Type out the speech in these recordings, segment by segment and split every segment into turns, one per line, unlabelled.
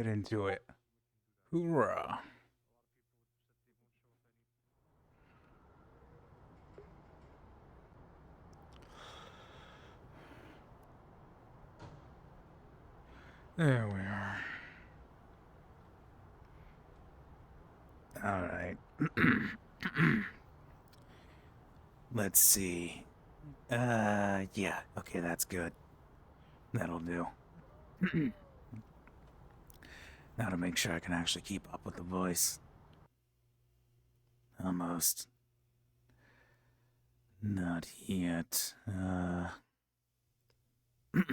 Get into it. Hoorah. There we are. All right. Let's see. Yeah. Okay, that's good. That'll do. Now to make sure I can actually keep up with the voice. Almost. Not yet. Let's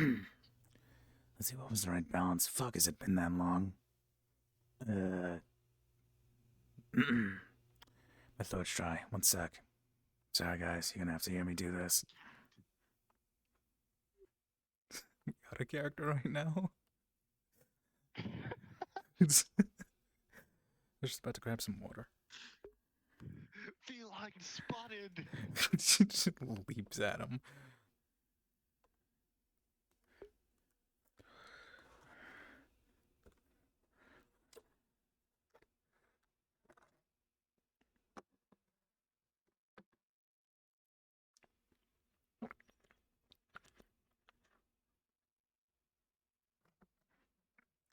see, what was the right balance? Fuck, has it been that long? My throat's dry. One sec. Sorry, guys. You're gonna have to hear me do this. Out of character right now. I'm just about to grab some water.
Feline spotted.
Just leaps at him.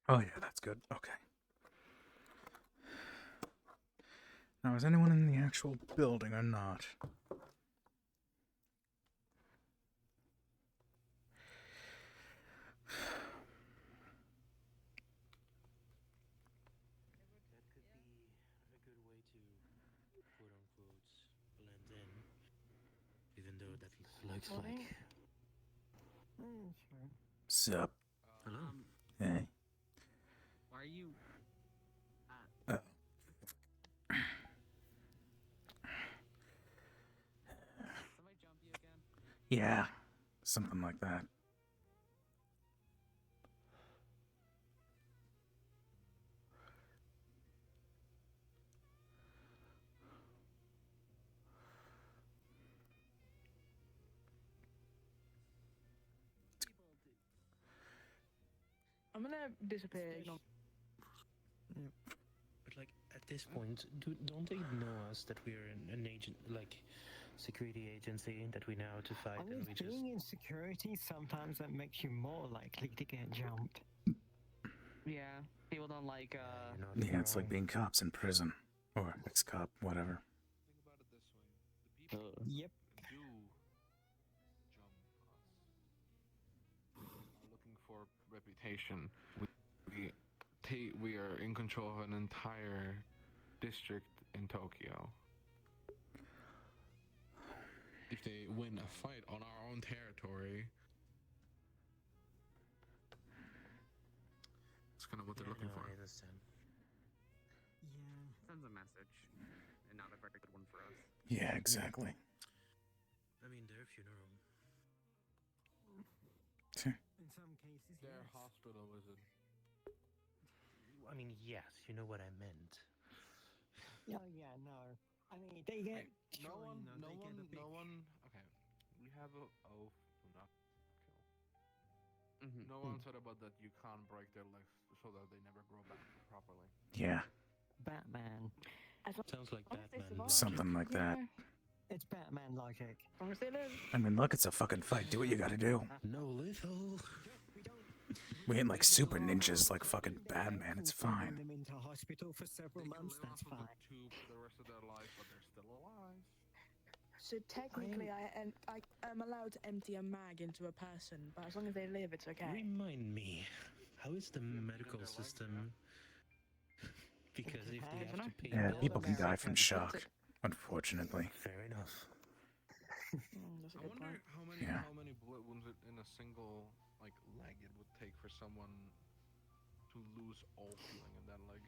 Oh yeah, that's good. Okay. Now, is anyone in the actual building or not?
Looks like.
Sup?
Hello.
Hey.
Why are you? Somebody jump you again?
Yeah, something like that.
I'm gonna disappear.
But like at this point, don't they know us that we're an agent, like security agency that we know how to fight, and we just
Being in security sometimes that makes you more likely to get jumped.
Yeah, people don't like.
you're not
Yeah, it's like
wrong.
being cops in prison. Or ex-cop, whatever.
Think about it this way: the people
Yep.
do jump us are looking for reputation. We are in control of an entire district in Tokyo. If they win a fight on our own territory, that's kind of what they're looking for.
I understand.
Yeah.
Sends a message, and not a very good one for us.
Yeah, exactly.
I mean, their funeral.
In some cases,
Their
yes.
hospital visit.
I mean, yes, you know what I meant.
Oh yeah, no. I mean, they get.
No
sure,
one,
you know,
no
they
one,
get a big-
no one. Okay, we have a oath to not kill.
Mm-hmm.
No one said about that. You can't break their legs so that they never grow back properly.
Yeah,
Batman.
Sounds like
Honestly,
Batman.
survive.
something like that.
It's Batman logic.
Honestly, live.
I mean, look, it's a fucking fight. Do what you gotta do.
No lethal.
We ain't like super ninjas like fucking Batman. It's
Sending
fine.
them into hospital for several
They can
months.
live
That's
off of
fine.
the tube for the rest of their life, but they're still alive.
So technically, I am allowed to empty a mag into a person, but as long as they live, it's okay.
Remind me, how is the medical
their legs,
system? Because if they
I
have to pay
Yeah,
bills,
people can die from
American.
shock, unfortunately.
fair enough.
That's a
I
good
wonder
point.
Yeah.
how many bullet wounds in a single like leg it would take for someone to lose all feeling in that leg.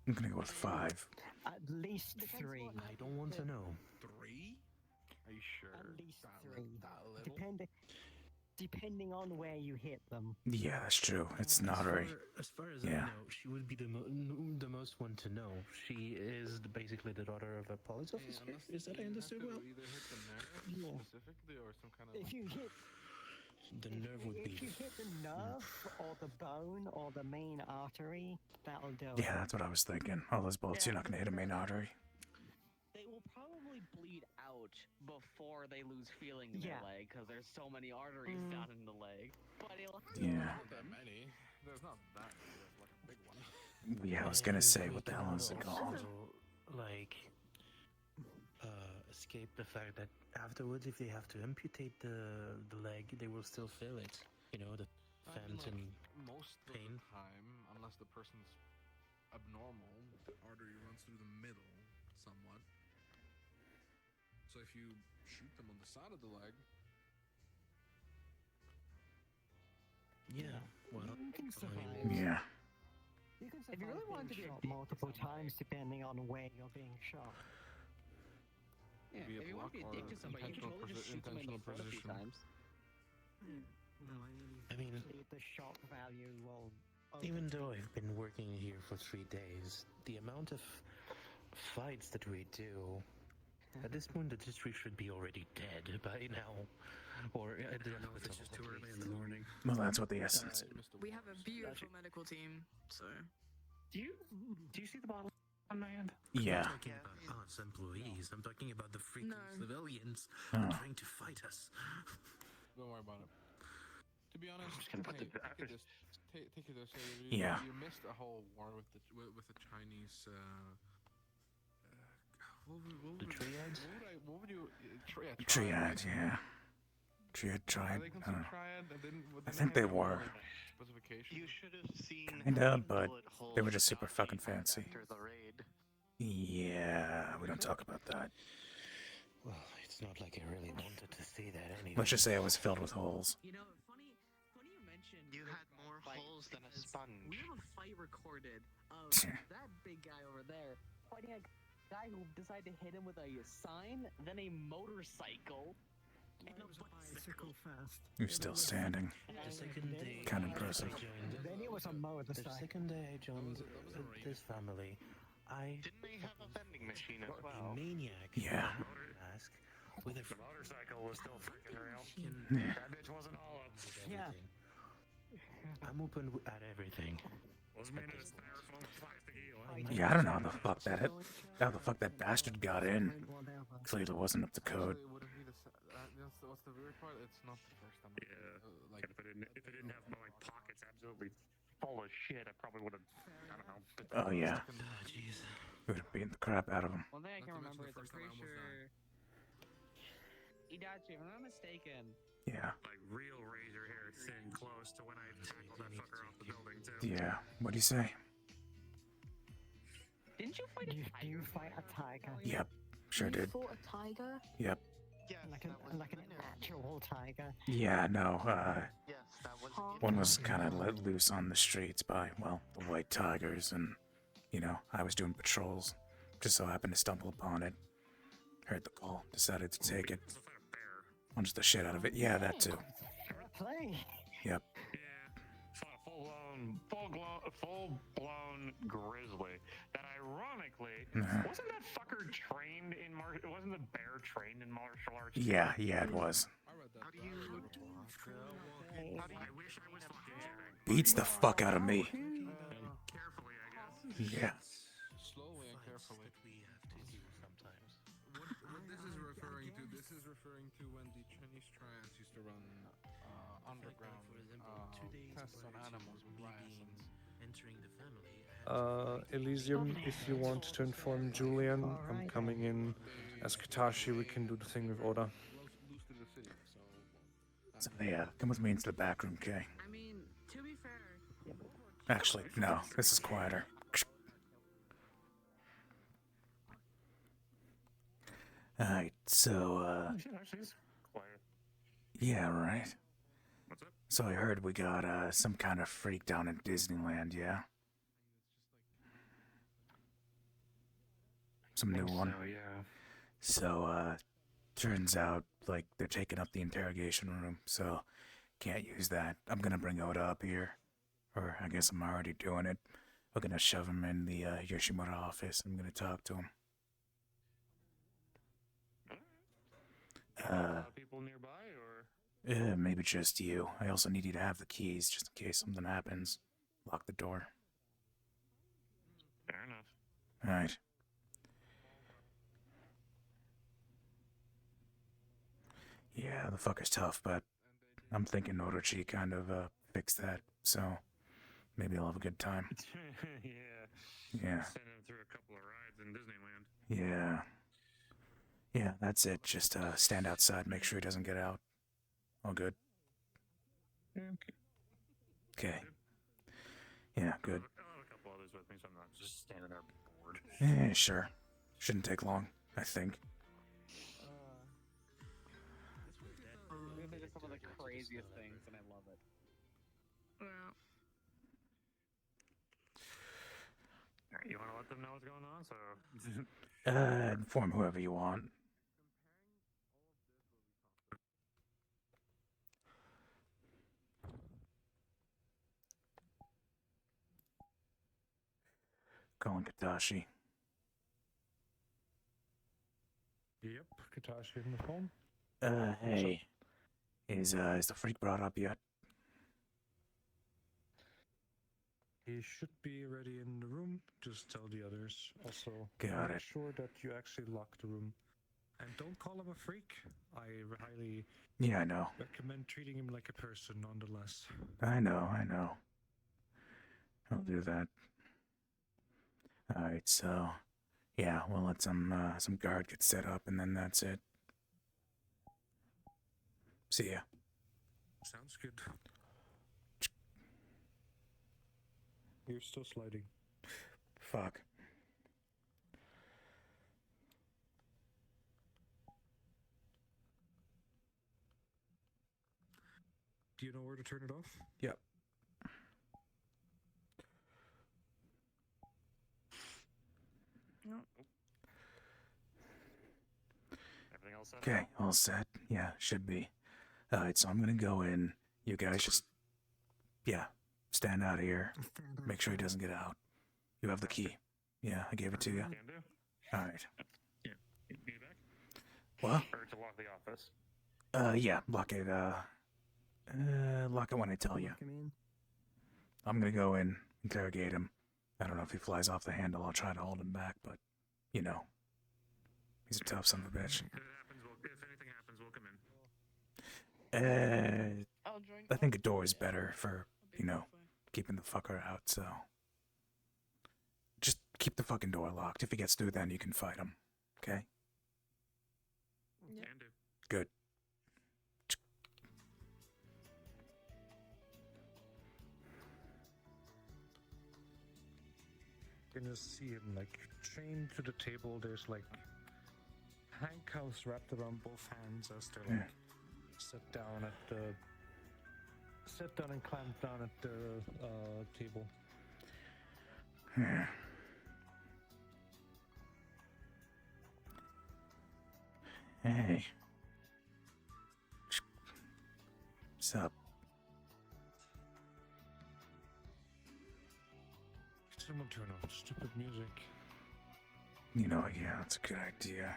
I'm gonna go with 5.
At least
Depends
3.
what-
I don't want to know.
3? Are you sure?
At least
That
3.
That little?
Depending on where you hit them.
Yeah, that's true. It's not very.
As far as
Yeah.
I know, she would be the most one to know. She is basically the daughter of a police officer. Is that I understood well?
Either hit the nerve
Yeah.
specifically or some kind of.
If you hit
the nerve would
If
be.
you hit the nerve or the bone or the main artery, that'll do it.
Yeah, that's what I was thinking. All those bullets, you're not gonna hit a main artery.
They will probably bleed out before they lose feeling in their
Yeah.
leg because there's so many arteries down in the leg. But it'll
Yeah.
Not that many. There's not that many. There's like a big one.
Yeah, I was gonna
And
say,
we
what the
can
hell is it called?
also, like, escape the fact that afterwards, if they have to amputate the leg, they will still feel it. You know, the
I mean,
phantom.
like, most of
pain.
the time, unless the person's abnormal, the artery runs through the middle somewhat. So if you shoot them on the side of the leg,
Yeah. Well,
You can
I
survive.
mean,
Yeah.
You can
If you really
survive
wanted
being
to be a
shot
dick
multiple
to somebody-
times depending on where you're being shot.
Yeah,
Be a
if you want to be a
block
dick
or
to somebody, you can
intentional
totally just shoot them in the
intentional
foot a few
position.
times.
I mean,
The shock value will.
even though I've been working here for 3 days, the amount of fights that we do, at this point, the district should be already dead by now. Or at the end of
It's just too early in the morning.
Well, that's what the essence.
We have a beautiful medical team, so.
Do you see the bottle on my hand?
Yeah.
I'm talking about us employees. I'm talking about the freaking
No.
civilians
Oh.
trying to fight us.
don't worry about it. To be honest,
just gonna put
hey,
the-
take it this. You,
Yeah.
You missed a whole war with the Chinese. What
The
would-
triads?
What would you? Triad.
Triad, yeah. Triad
Are
tried.
they
I don't
considered
know.
triad? And didn't,
I think they were.
Specification.
You should have seen.
Kinda,
how many
but
bullet
they were
holes
just super
Adachi
fucking
had
fancy.
After the raid.
Yeah, we don't talk about that.
Well, it's not like I really wanted to see that anyway.
Let's just say it was filled with holes.
You know, funny you mentioned.
You
the
had more
fight
holes than a
because
sponge.
We have a fight recorded of that big guy over there fighting a guy who decided to hit him with a sign, then a motorcycle, and a bicycle.
fast.
You're still standing.
The second day
Kinda
I
impressive.
joined,
Then it was a
the
motorcycle.
second day I joined
That was a raid.
this family, I
Didn't they have a vending machine as
got
well?
a maniac
Yeah.
in a mask with a
motorcycle was still freaking around.
Yeah.
That bitch wasn't all up.
Yeah.
I'm open at everything.
Was made of styrofoam plastic eel.
Yeah, I don't know how the fuck that bastard got in. Clearly wasn't up to code.
Actually, would it be what's the weird part? It's not the first time.
Yeah.
Like
If it didn't have my pockets absolutely full of shit, I probably would have. I don't know. But
Oh yeah,
Jeez.
we would have beaten the crap out of him.
One thing I
Not
can
to mention
remember
the
is I'm
first time I
pretty
almost
sure. Adachi, if I'm not mistaken,
Yeah,
like real razor hair thin close to when I tackled that fucker off the building too.
yeah. What do you say?
didn't you fight a
You-
tiger?
you fight a tiger.
Yep, sure
You
did.
fought a tiger?
Yep.
Yes,
Like an
that was the inner.
actual tiger.
Yeah, no.
Yes, that was
Huh?
the
One
inner.
was kind of let loose on the streets by, well, the white tigers, and I was doing patrols. Just so happened to stumble upon it. Heard the call, decided to take it.
It's like a bear.
Punched the shit out of it. Yeah, that too.
Fair play.
Yep.
Yeah. Fought a full-blown grizzly. That ironically, wasn't that fucker trained in martial? Wasn't the bear trained in martial arts?
Yeah, it was.
I read that.
How do you? How do you?
I wish I was fucking Jack.
Beats the fuck out of me.
Carefully, I guess.
Yeah.
Slowly and
Fights
carefully.
that we have to do sometimes.
What this is referring to? This is referring to when the Chinese triads used to run underground
For example, 2 days
tests on
prior to
animals with
me
rats
being
and
entering the family, I had
Elysium, if you want to inform Julian, I'm coming in as Katashi. We can do the thing with Oda.
loose to the city. So
So yeah, come with me into the back room, Kay.
I mean, to be fair,
Actually, no. This is quieter. Alright, so,
Actually, it's quiet.
yeah, right.
What's up?
So I heard we got, some kind of freak down in Disneyland, yeah? Some new one.
So, yeah.
So, turns out, like, they're taking up the interrogation room, so can't use that. I'm gonna bring Oda up here. Or I guess I'm already doing it. We're gonna shove him in the, Yoshimura office. I'm gonna talk to him.
A lot of people nearby, or
Maybe just you. I also need you to have the keys just in case something happens. Lock the door.
Fair enough.
Alright. Yeah, the fucker's tough, but I'm thinking Adachi kind of fixed that, so maybe I'll have a good time.
Yeah.
Yeah.
Send him through a couple of rides in Disneyland.
Yeah. Yeah, that's it. Just stand outside, make sure he doesn't get out. All good. Okay. Yeah, good.
I'll have a couple others with me, so I'm not just standing there bored.
Yeah, sure. Shouldn't take long, I think.
These are some of the craziest things, and I love it.
Alright, you want to let them know what's going on? So.
Inform whoever you want. Calling Katashi.
Yep, Katashi on the phone.
Hey. Is the freak brought up yet?
He should be ready in the room. Just tell the others. Also,
Got
make
it.
sure that you actually lock the room. And don't call him a freak. I highly
Yeah, I know.
recommend treating him like a person nonetheless.
I know. I'll do that. Alright, so... Yeah, we'll let some guard get set up, and then that's it. See ya.
Sounds good. You're still sliding.
Fuck.
Do you know where to turn it off?
Yep.
Everything else set?
Okay, all set. Yeah, should be. Alright, so I'm gonna go in. You guys just... Yeah, stand out here. Make sure he doesn't get out. You have the key. Yeah, I gave it to you.
Can do.
Alright.
Yeah. You back?
What?
Or to lock the office.
Yeah, lock it, lock it when I tell you.
Come in.
I'm gonna go in, interrogate him. I don't know if he flies off the handle. I'll try to hold him back, but, you know. He's a tough son of a bitch.
If anything happens, we'll come in.
I'll join.
I think a door is better for, you know, keeping the fucker out, so. Just keep the fucking door locked. If he gets through, then you can fight him. Okay?
Yeah.
Can do.
Good.
You can just see him like chained to the table. There's like handcuffs wrapped around both hands as they're like set down and clamped down at the table.
Yeah. Hey. What's up?
Can someone turn off the stupid music?
You know, yeah, that's a good idea.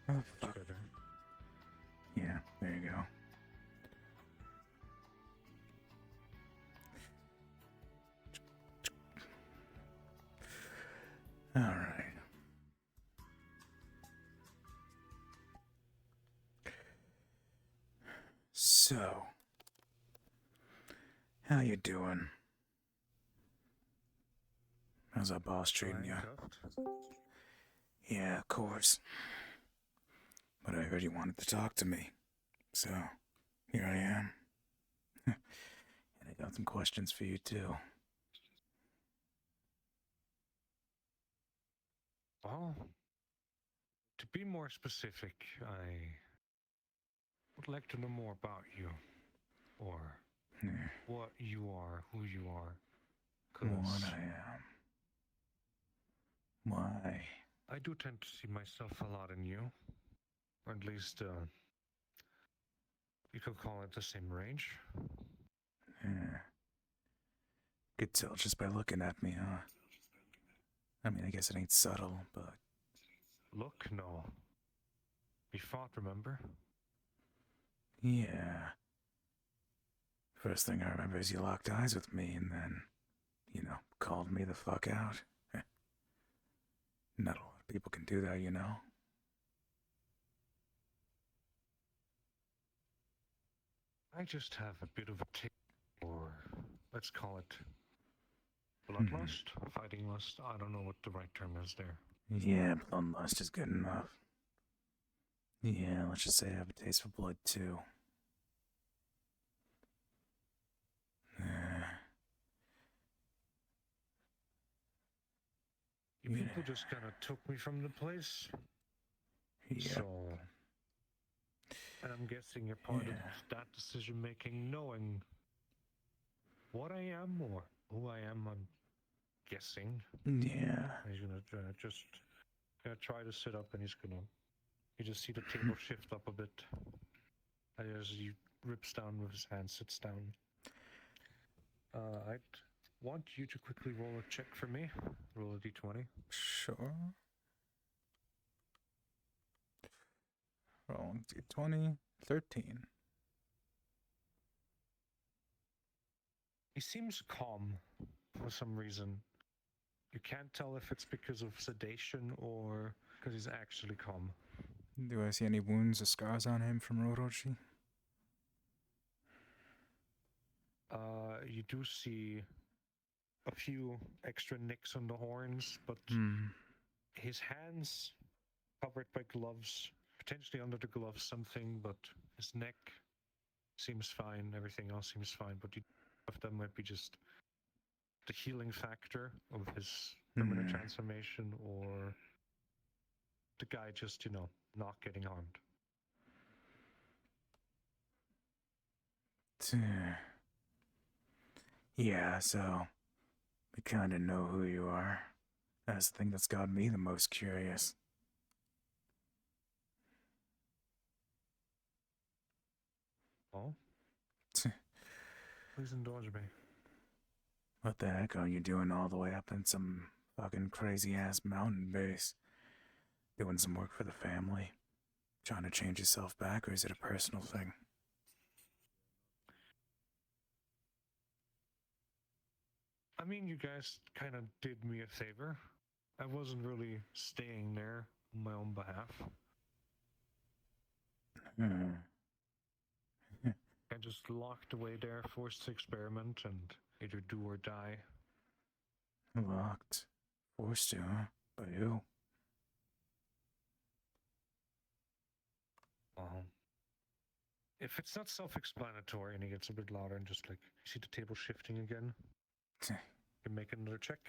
Oh, fuck.
Better.
Yeah, there you go. All right. So, how you doing? How's our boss treating you?
Handcuffed.
Yeah, of course. But I heard you wanted to talk to me. So, here I am. And I got some questions for you, too.
Well, to be more specific, I would like to know more about you. Or
Yeah,
what you are, who you are.
what I am. Why?
I do tend to see myself a lot in you. Or at least, you could call it the same range.
Yeah. Could tell just by looking at me, huh? I mean, I guess it ain't subtle, but...
Look, no. We fought, remember?
Yeah. First thing I remember is you locked eyes with me and then, called me the fuck out. Not a lot of people can do that, you know?
I just have a bit of a tick, or let's call it bloodlust, fighting lust. I don't know what the right term is there.
Yeah, bloodlust is good enough. Yeah, let's just say I have a taste for blood, too.
You people just kind of took me from the place.
Yeah.
So, and I'm guessing you're part of that decision making, knowing what I am or who I am. I'm guessing.
Yeah.
He's gonna try to sit up, and you just see the table shift up a bit as he rips down with his hand, sits down. I'd want you to quickly roll a check for me. Roll a d20.
Sure. Roll d20, 13.
He seems calm for some reason. You can't tell if it's because of sedation or because he's actually calm.
Do I see any wounds or scars on him from Orochi?
You do see a few extra nicks on the horns, but his hands covered by gloves, potentially under the gloves something, but his neck seems fine, everything else seems fine, but of them might be just the healing factor of his permanent transformation, or the guy just, not getting harmed.
Yeah, so we kind of know who you are. That's the thing that's got me the most curious.
Oh? Please indulge me.
What the heck are you doing all the way up in some fucking crazy-ass mountain base? Doing some work for the family? Trying to change yourself back, or is it a personal thing?
I mean, you guys kind of did me a favor. I wasn't really staying there on my own behalf. I just locked away there, forced to experiment, and either do or die.
Locked. Forced to, huh? By who?
If it's not self-explanatory, and he gets a bit louder and just you see the table shifting again, you can make another check.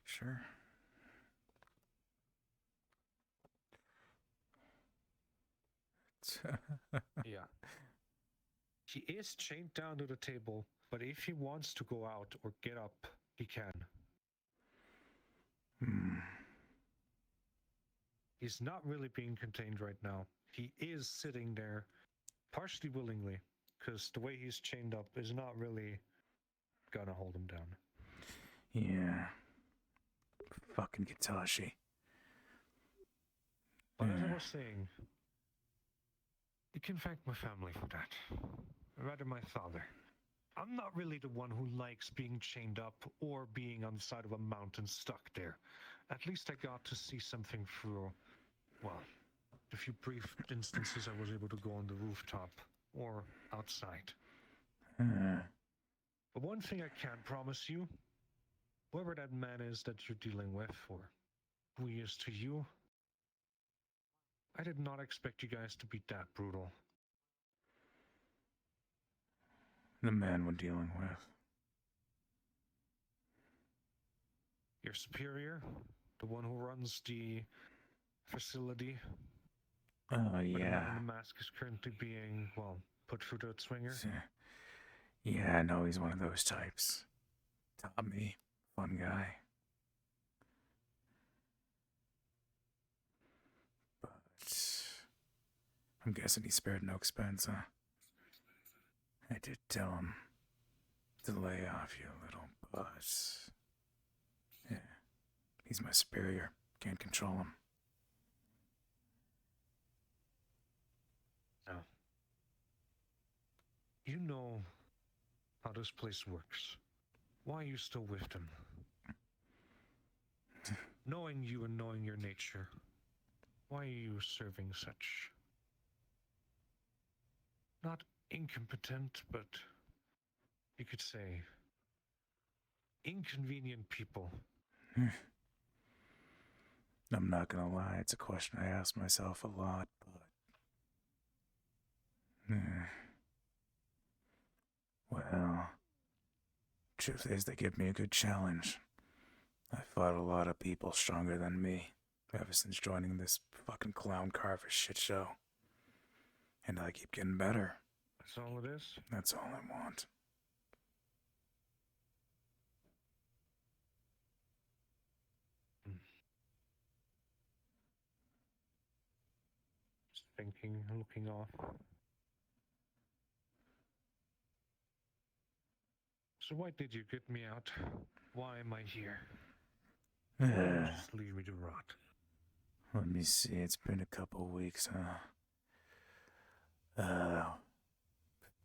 Sure.
Yeah. He is chained down to the table, but if he wants to go out or get up, he can. He's not really being contained right now. He is sitting there, partially willingly, because the way he's chained up is not really gonna hold him down.
Yeah. Fucking Kitashi.
But as I was saying, you can thank my family for that. Rather, my father. I'm not really the one who likes being chained up or being on the side of a mountain stuck there. At least I got to see something through, the few brief instances I was able to go on the rooftop or outside. But one thing I can promise you, whoever that man is that you're dealing with, or who he is to you, I did not expect you guys to be that brutal.
The man we're dealing with.
Your superior, the one who runs the facility.
Oh,
where the man
yeah.
in the mask is currently being, put through the swinger.
Yeah, I know he's one of those types. Tommy, fun guy. But I'm guessing he spared no expense, huh? I did tell him. to lay off, you little buzz. Yeah, he's my superior. Can't control him.
Now, you know how this place works. Why are you still with them? Knowing you and knowing your nature, why are you serving such not incompetent, but you could say inconvenient people?
I'm not gonna lie, it's a question I ask myself a lot, but... Well, truth is they give me a good challenge. I fought a lot of people stronger than me ever since joining this fucking clown carver shit show. And I keep getting better.
That's all it is?
That's all I want.
Just thinking, looking off. So why did you get me out? Why am I here? Just leave me to rot.
Let me see, it's been a couple weeks, huh?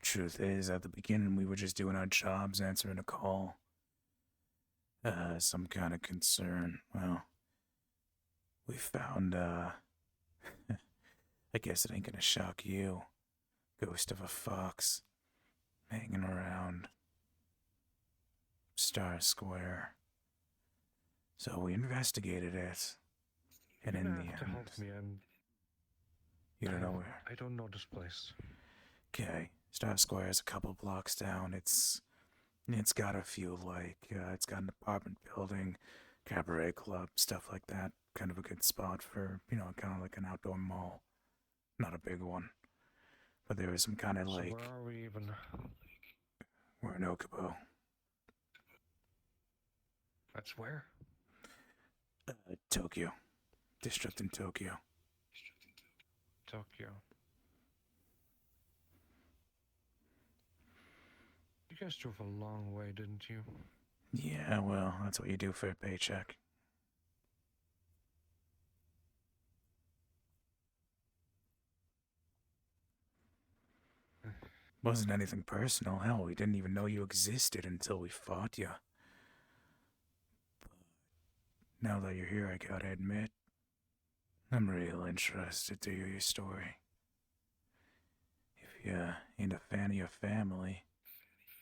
Truth is, at the beginning we were just doing our jobs, answering a call. Some kind of concern. Well, we found, I guess it ain't gonna shock you. Ghost of a fox. Hanging around Star Square. So we investigated it. And in the end,
to help me, and
you don't know where.
I don't know this place.
Okay, Star Square is a couple blocks down. It's got a few, like, it's got an apartment building, cabaret club, stuff like that. Kind of a good spot for, kind of like an outdoor mall. Not a big one. But there is some kind of, like...
So where are we even?
We're in Okubo.
That's where?
Tokyo. District in Tokyo.
Tokyo. You guys drove a long way, didn't you?
Yeah, well, that's what you do for a paycheck. Wasn't anything personal. Hell, we didn't even know you existed until we fought you. But now that you're here, I gotta admit, I'm real interested to hear your story. If you ain't a fan of your family,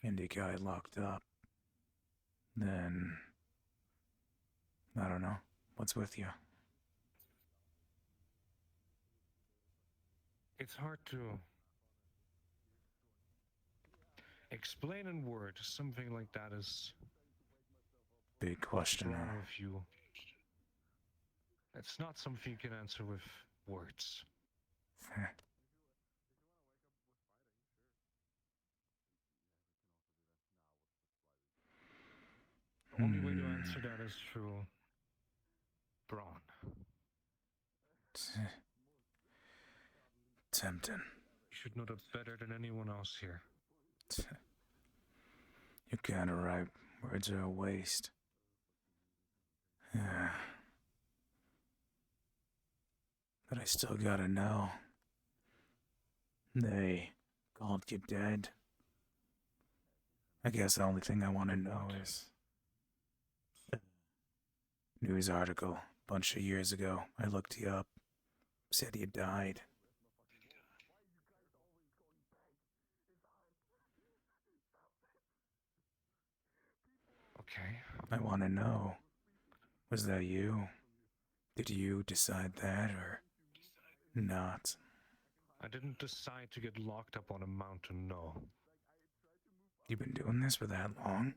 and you got locked up, then... I don't know. What's with you?
It's hard to explain in words. Something like that is
Big question.
wrong with you. It's not something you can answer with words. The only way to answer that is through brawn.
Tempting.
You should know that better than anyone else here.
You're kinda right. Words are a waste. Yeah. But I still gotta know. They called you dead. I guess the only thing I want to know is... News article, bunch of years ago. I looked you up. Said you died.
Okay.
I want to know. Was that you? Did you decide that, or not?
I didn't decide to get locked up on a mountain, no.
You've been doing this for that long?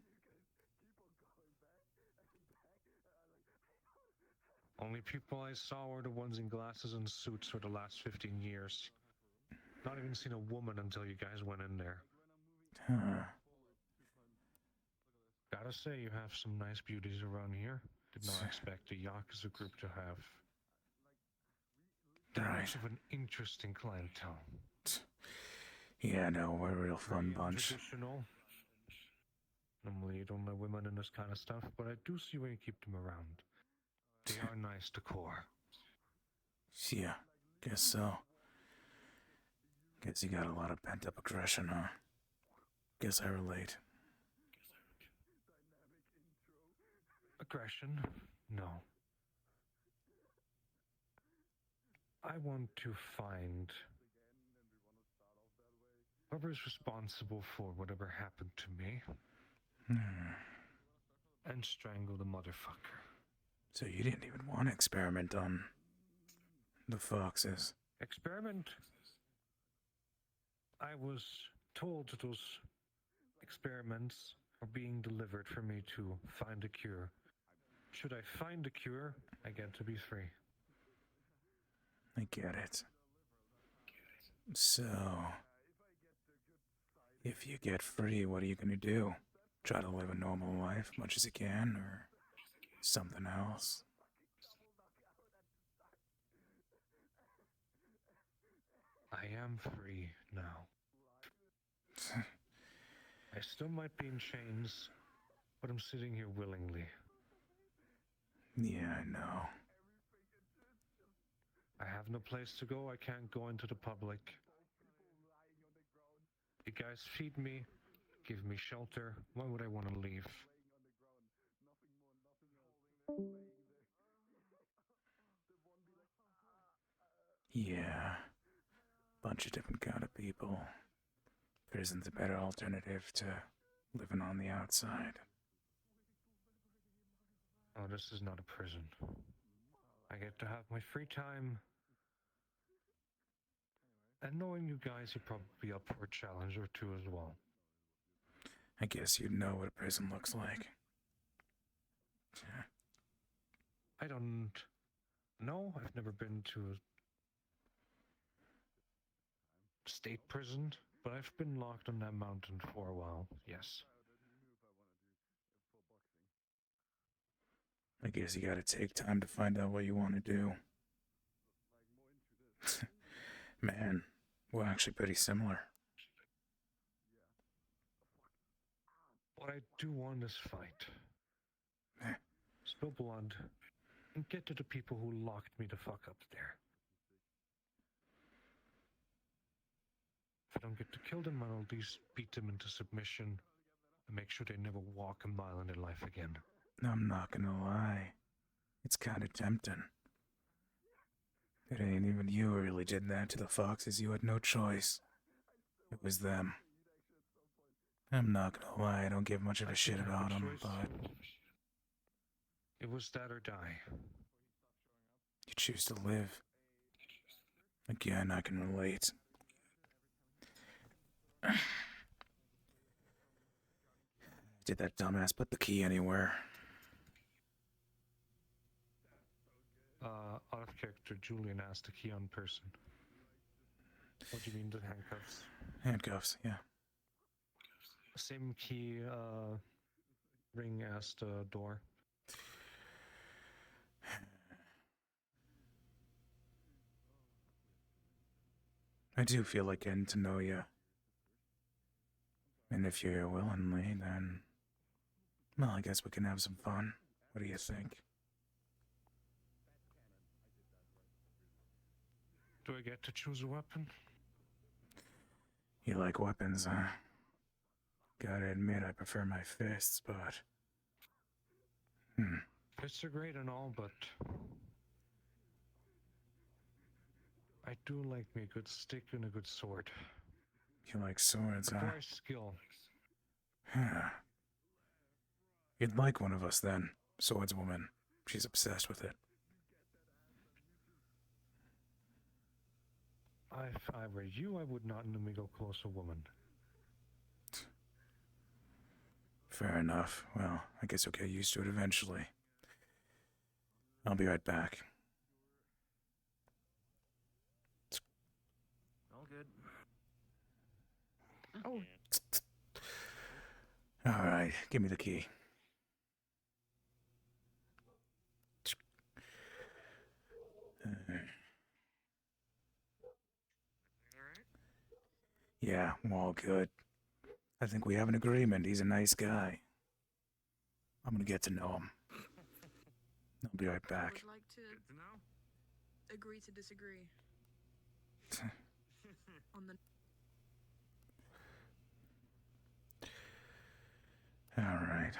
Only people I saw were the ones in glasses and suits for the last 15 years. Not even seen a woman until you guys went in there.
Huh.
Gotta say, you have some nice beauties around here. Did not expect the Yakuza group to have that much of an interesting clientele.
Yeah, no, we're a real fun bunch.
Traditional. Normally, you don't let women in this kind of stuff, but I do see when you keep them around. They are nice to core.
Yeah, guess so. Guess you got a lot of pent up aggression, huh? Guess I relate.
Aggression? No. I want to find whoever's responsible for whatever happened to me and strangle the motherfucker.
So you didn't even want to experiment on the foxes?
Experiment? I was told that those experiments are being delivered for me to find a cure. Should I find a cure, I get to be free.
I get it. So, if you get free, what are you gonna do? Try to live a normal life, much as you can, or something else?
I am free now. I still might be in chains, but I'm sitting here willingly.
Yeah, I know.
I have no place to go. I can't go into the public. You guys feed me, give me shelter. Why would I want to leave?
Yeah. Bunch of different kind of people. Prison's a better alternative to living on the outside.
Oh, this is not a prison. I get to have my free time. And knowing you guys, you're probably up for a challenge or two as well.
I guess you'd know what a prison looks like.
I don't know. I've never been to a state prison, but I've been locked on that mountain for a while, yes.
I guess you gotta take time to find out what you want to do. Man, we're actually pretty similar.
What I do want is fight. Spill blood and get to the people who locked me the fuck up there. If I don't get to kill them, I'll at least beat them into submission and make sure they never walk a mile in their life again.
I'm not gonna lie. It's kinda tempting. It ain't even you who really did that to the foxes. You had no choice. It was them. I'm not gonna lie, I don't give much of a shit about them, but
It was that or die.
you choose to live. Again, I can relate. Did that dumbass put the key anywhere?
Out of character, Julian asked the key on person. What do you mean, the handcuffs?
Handcuffs, yeah.
Same key, ring as the door.
I do feel like getting to know you. And if you're here willingly, then... Well, I guess we can have some fun. What do you think?
Do I get to choose a weapon?
You like weapons, huh? Gotta admit, I prefer my fists, but...
Fists are great and all, but... I do like me a good stick and a good sword.
You like swords, huh?
Requires skill.
You'd like one of us, then. Swordswoman. She's obsessed with it.
If I were you, I would not let me go close a woman.
Fair enough. Well, I guess you'll get used to it eventually. I'll be right back.
All good.
Oh,
Alright, give me the key. Yeah, we're all good. I think we have an agreement. He's a nice guy. I'm gonna get to know him. I'll be right
I
back.
would like to
Good to know.
agree to disagree on the.
All right.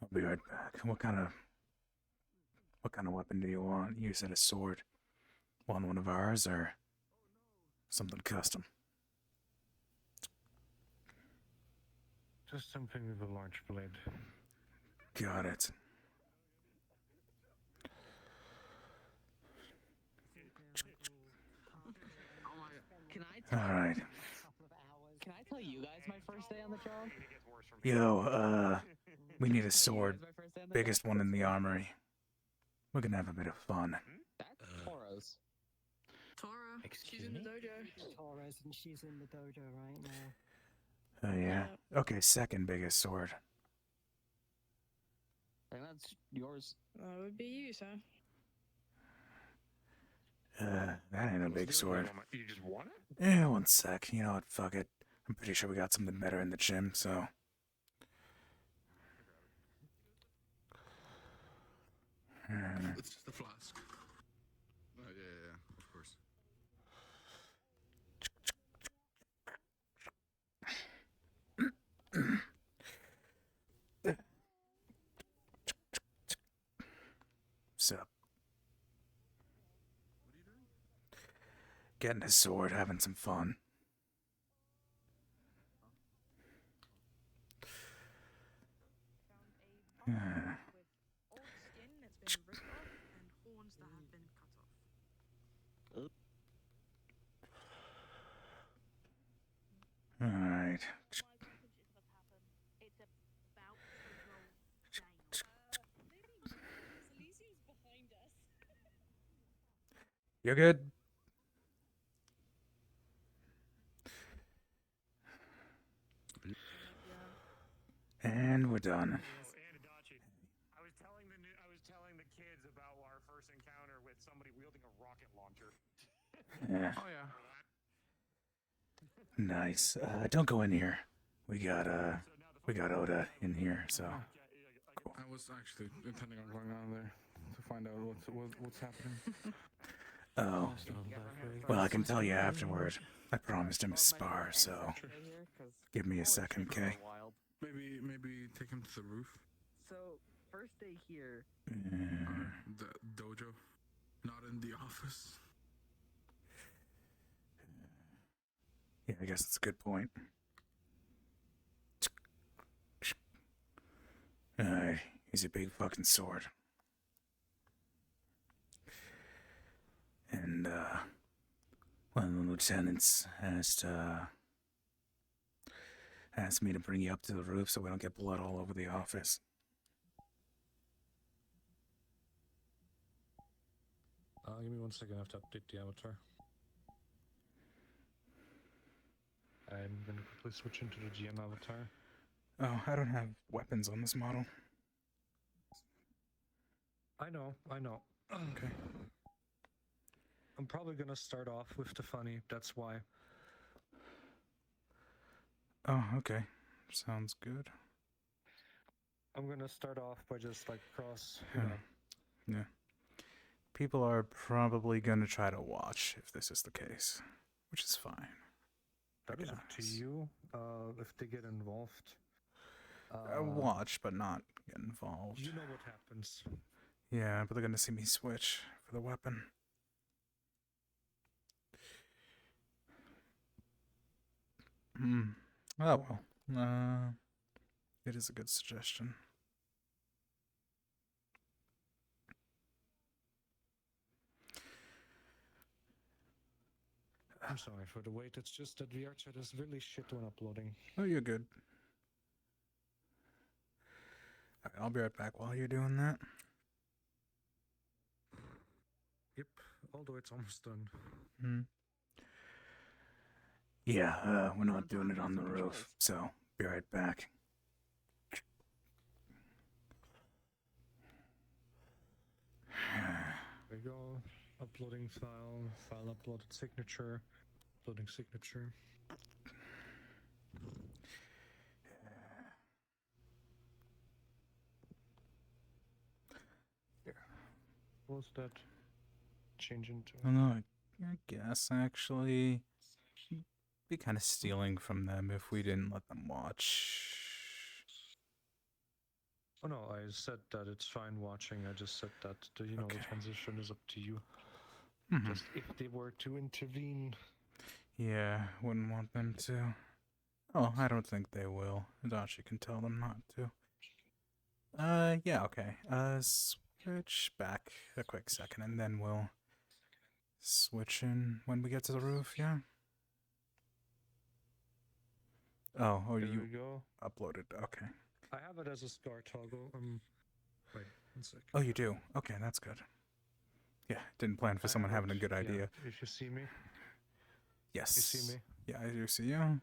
I'll be right back. What kind of weapon do you want? You said a sword. Want one of ours or something custom?
Just something with a large blade.
Got it.
Oh my god. Can I tell
All right.
Can I tell you guys my first day on the job?
Yo, we need a
Tell you
sword.
guys my first day on the
Biggest
job?
one in the armory. We're gonna have a bit of fun.
That's Toro's.
Tara, she's
Excuse
in the
me?
dojo.
Torres, and she's in the dojo right now.
Oh yeah. Okay, second biggest sword.
I think that's yours.
That would be you, sir.
That ain't a big sword.
You just want it?
Yeah, one sec. You know what? Fuck it. I'm pretty sure we got something better in the gym, so.
It's just a flask. Yeah, of course.
Sup? Getting a sword, having some fun.
Found a body with old skin that's been ripped off and horns that have been cut off.
Alright. You're good? And we're done.
And Adachi, I was telling the kids about our first encounter with somebody wielding a rocket launcher.
Yeah,
Oh yeah.
nice. Don't go in here. We got Oda in here, so.
I was actually intending on going on there to find out what's happening.
Oh, well, I can tell you afterward. I promised him a spar, so give me a second, okay?
Maybe take him to the roof.
So, first day here.
Mm,
The dojo, not in the office.
yeah, I guess that's a good point. Alright, he's a big fucking sword. And, one of the lieutenants asked me to bring you up to the roof so we don't get blood all over the office.
Give me 1 second, I have to update the avatar. I'm gonna quickly switch into the GM avatar.
Oh, I don't have weapons on this model.
I know.
Okay.
I'm probably gonna start off with the funny, that's why.
Oh, okay. Sounds good.
I'm gonna start off by just like cross,
Yeah. People are probably gonna try to watch if this is the case, which is fine.
that is up to
Yes.
you, if they get involved.
Watch, but not get involved.
You know what happens.
Yeah, but they're gonna see me switch for the weapon. Oh well. It is a good suggestion.
I'm sorry for the wait, it's just that VR chat is really shit when uploading.
Oh, you're good. Alright, I'll be right back while you're doing that.
Yep, although it's almost done.
Yeah, we're not doing it on the roof, so be right back.
There we go. Uploading file. File uploaded signature. Uploading signature. What was that? Change into.
I don't know. I guess actually, be kind of stealing from them if we didn't let them watch.
Oh no, I said that it's fine watching. I just said that the
Okay.
transition is up to you.
Mhm.
Just if they were to intervene.
Yeah, wouldn't want them to. Oh, I don't think they will. Adachi can tell them not to. Yeah, okay. Switch back a quick second, and then we'll switch in when we get to the roof, yeah? Oh,
There
you
we go.
uploaded, okay.
I have it as a star toggle. Wait, 1 second.
Oh, you do? Okay, that's good. Yeah, didn't plan for
I
someone
have
having a
it,
good
yeah,
idea.
if you see me.
Yes.
You see me?
Yeah, I do see you.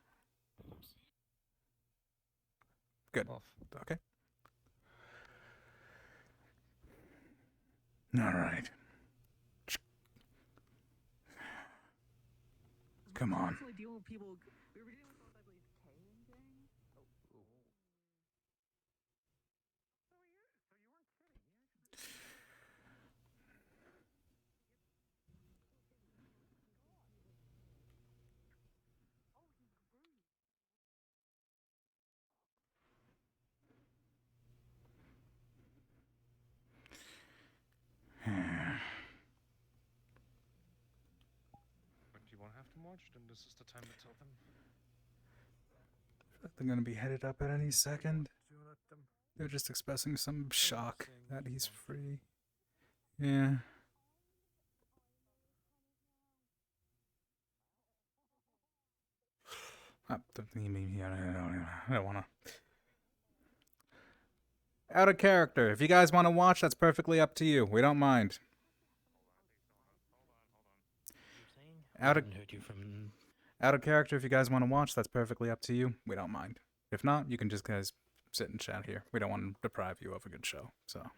Good.
Off.
Okay. All right. Come on.
Constantly dealing with people. We were dealing with, I believe, Kay and gang.
But you won't have to watch, then this is the time to tell them.
They're gonna be headed up at any second.
Do let them.
They're just expressing some shock that he's free. Yeah. I don't wanna. Out of character. If you guys want to watch, that's perfectly up to you. We don't mind. Out of Out of character. If you guys want to watch, that's perfectly up to you. We don't mind. If not, you can just guys sit and chat here. We don't want to deprive you of a good show. So. All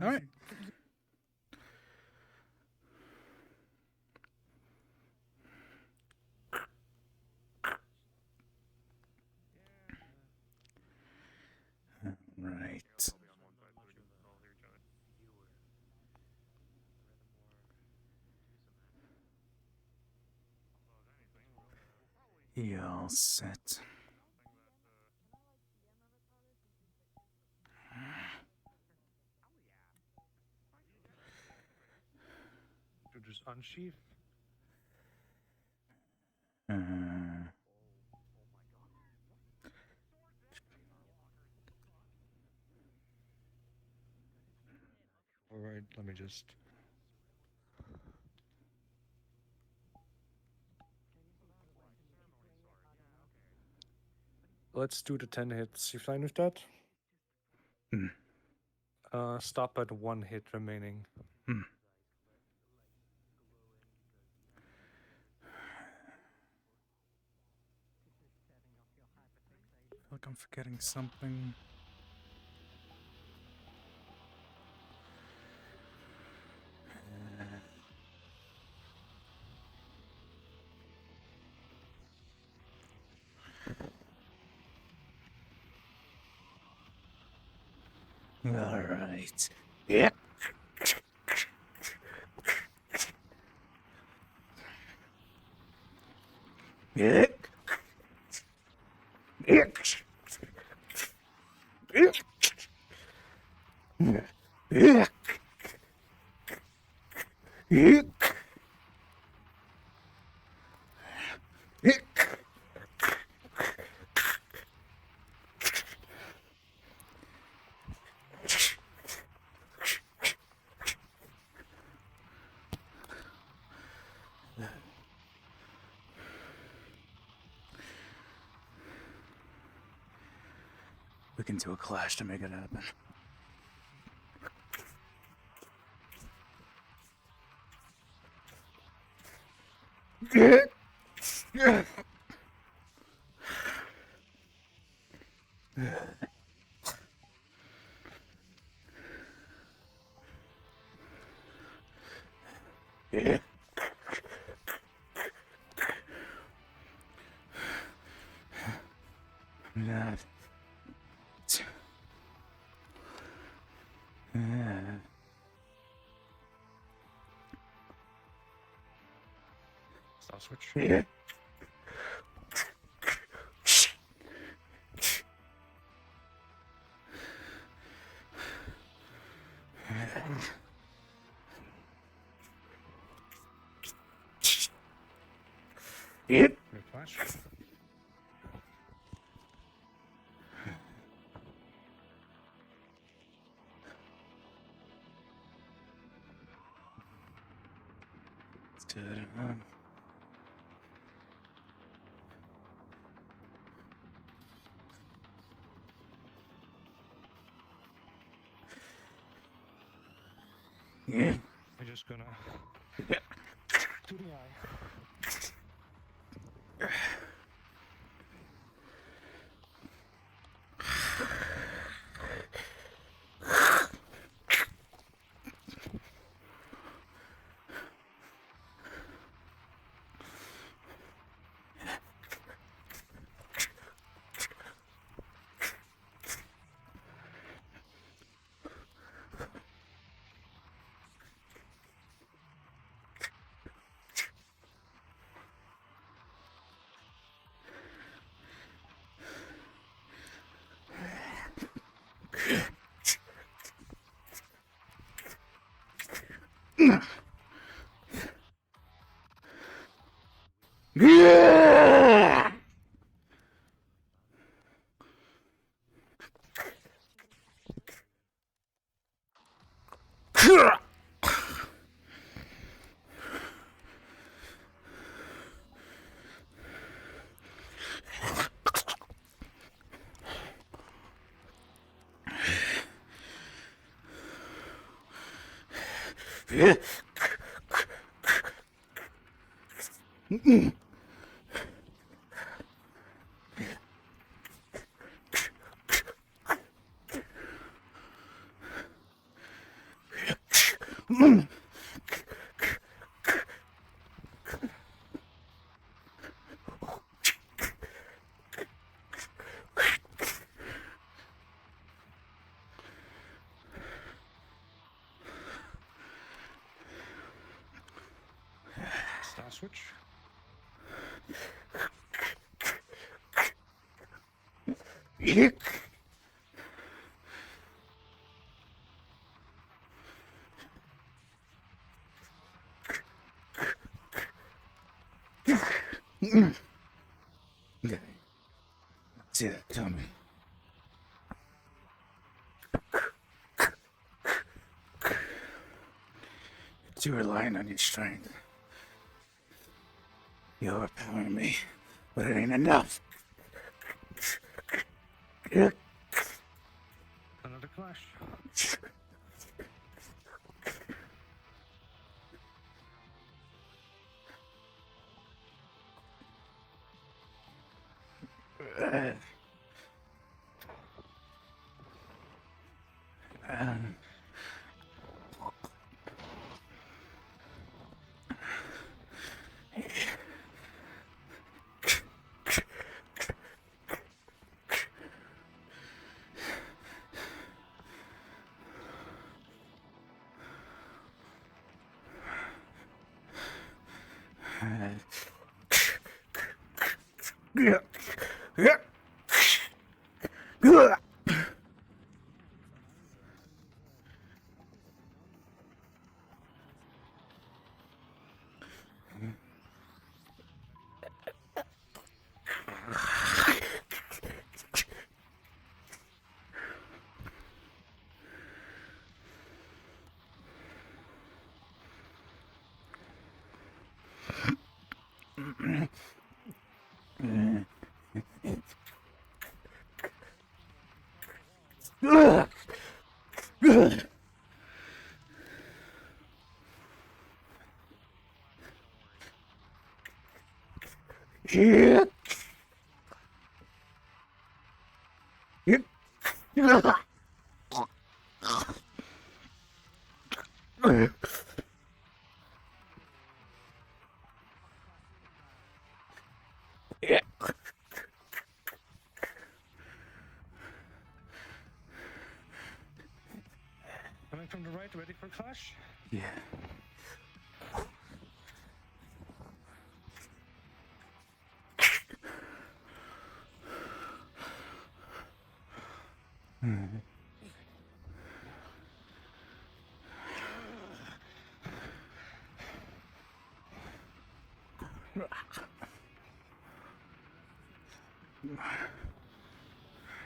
right. Right. You all set.
To just unsheath. Alright, let me just. Let's do the 10 hits. You fine with that? Stop at 1 hit remaining.
I feel like I'm forgetting something. All right. Yep. Yep. Yep. Yep. Yep. We can do a clash to make it happen. Yeah. Not.
Stop switch.
Yeah. Yep.
Red flash.
Yeah.
I'm just gonna to the eye.
Yeah. Yeah.
Stop switch.
Yeah. Okay. See that, tell me. You're relying on your strength. You're overpowering me, but it ain't enough. Yeah.
Another clash.
Yeah. Yeah. Yeah. Yeah. Yeah. Yeah.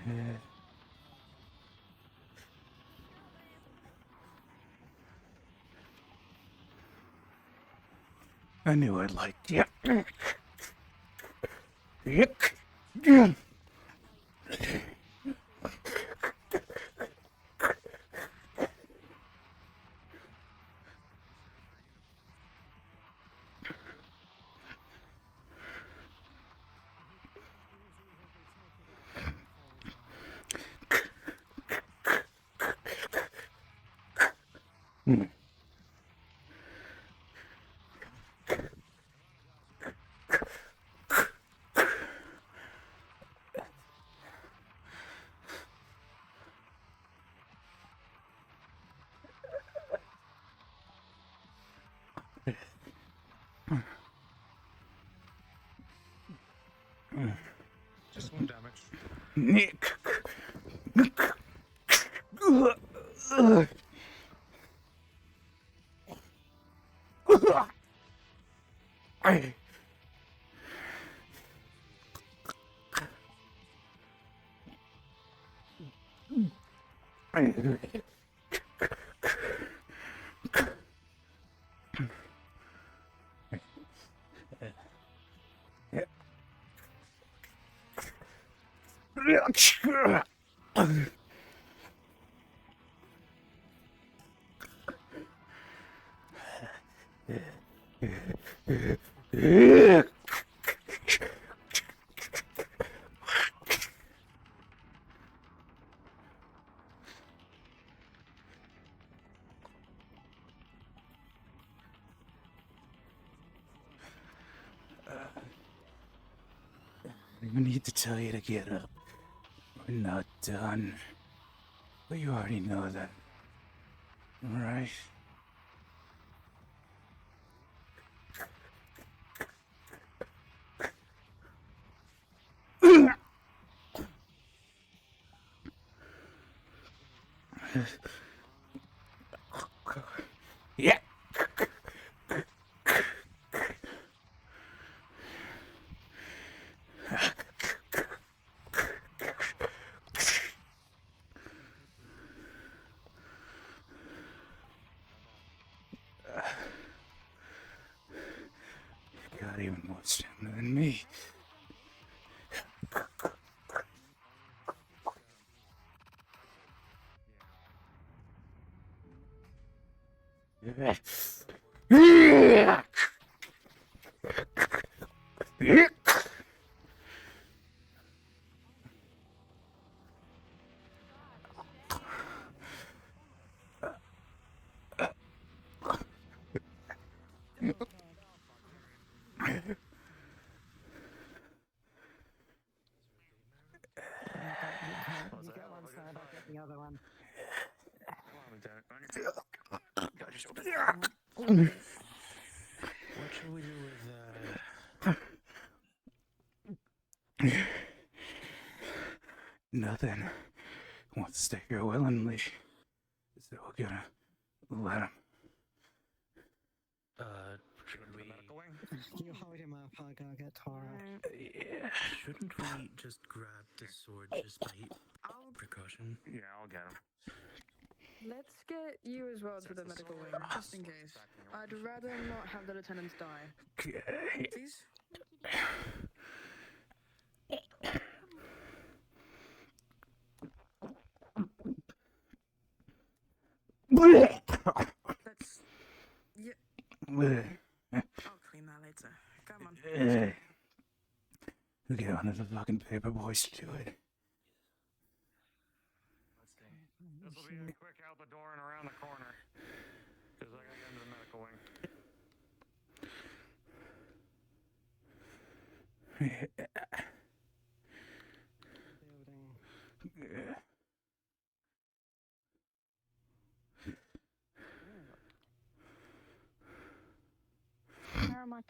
Yeah. I knew I'd like you.
Just 1 damage.
Nick. I need to tell you to get up. We're not done. But you already know that. Alright? Yeah. You got even more stamina than me.
You get one side, I'll get the other one.
What should we do with
Nothing. Wants to stay here willingly. So we're gonna let him.
should we
You hold him up, I'll go get Tora.
Yeah.
shouldn't we just grab the sword just by precaution?
Yeah, I'll get him.
Let's get you as well to the medical wing, just in case. I'd rather not have the lieutenants die.
Okay.
Please? That's... Yeah, I'll clean that later. Come on.
We get one of the fucking paper boys to do it.
This will be a quick out the door and around the corner. Because I gotta get into the medical wing.
Building.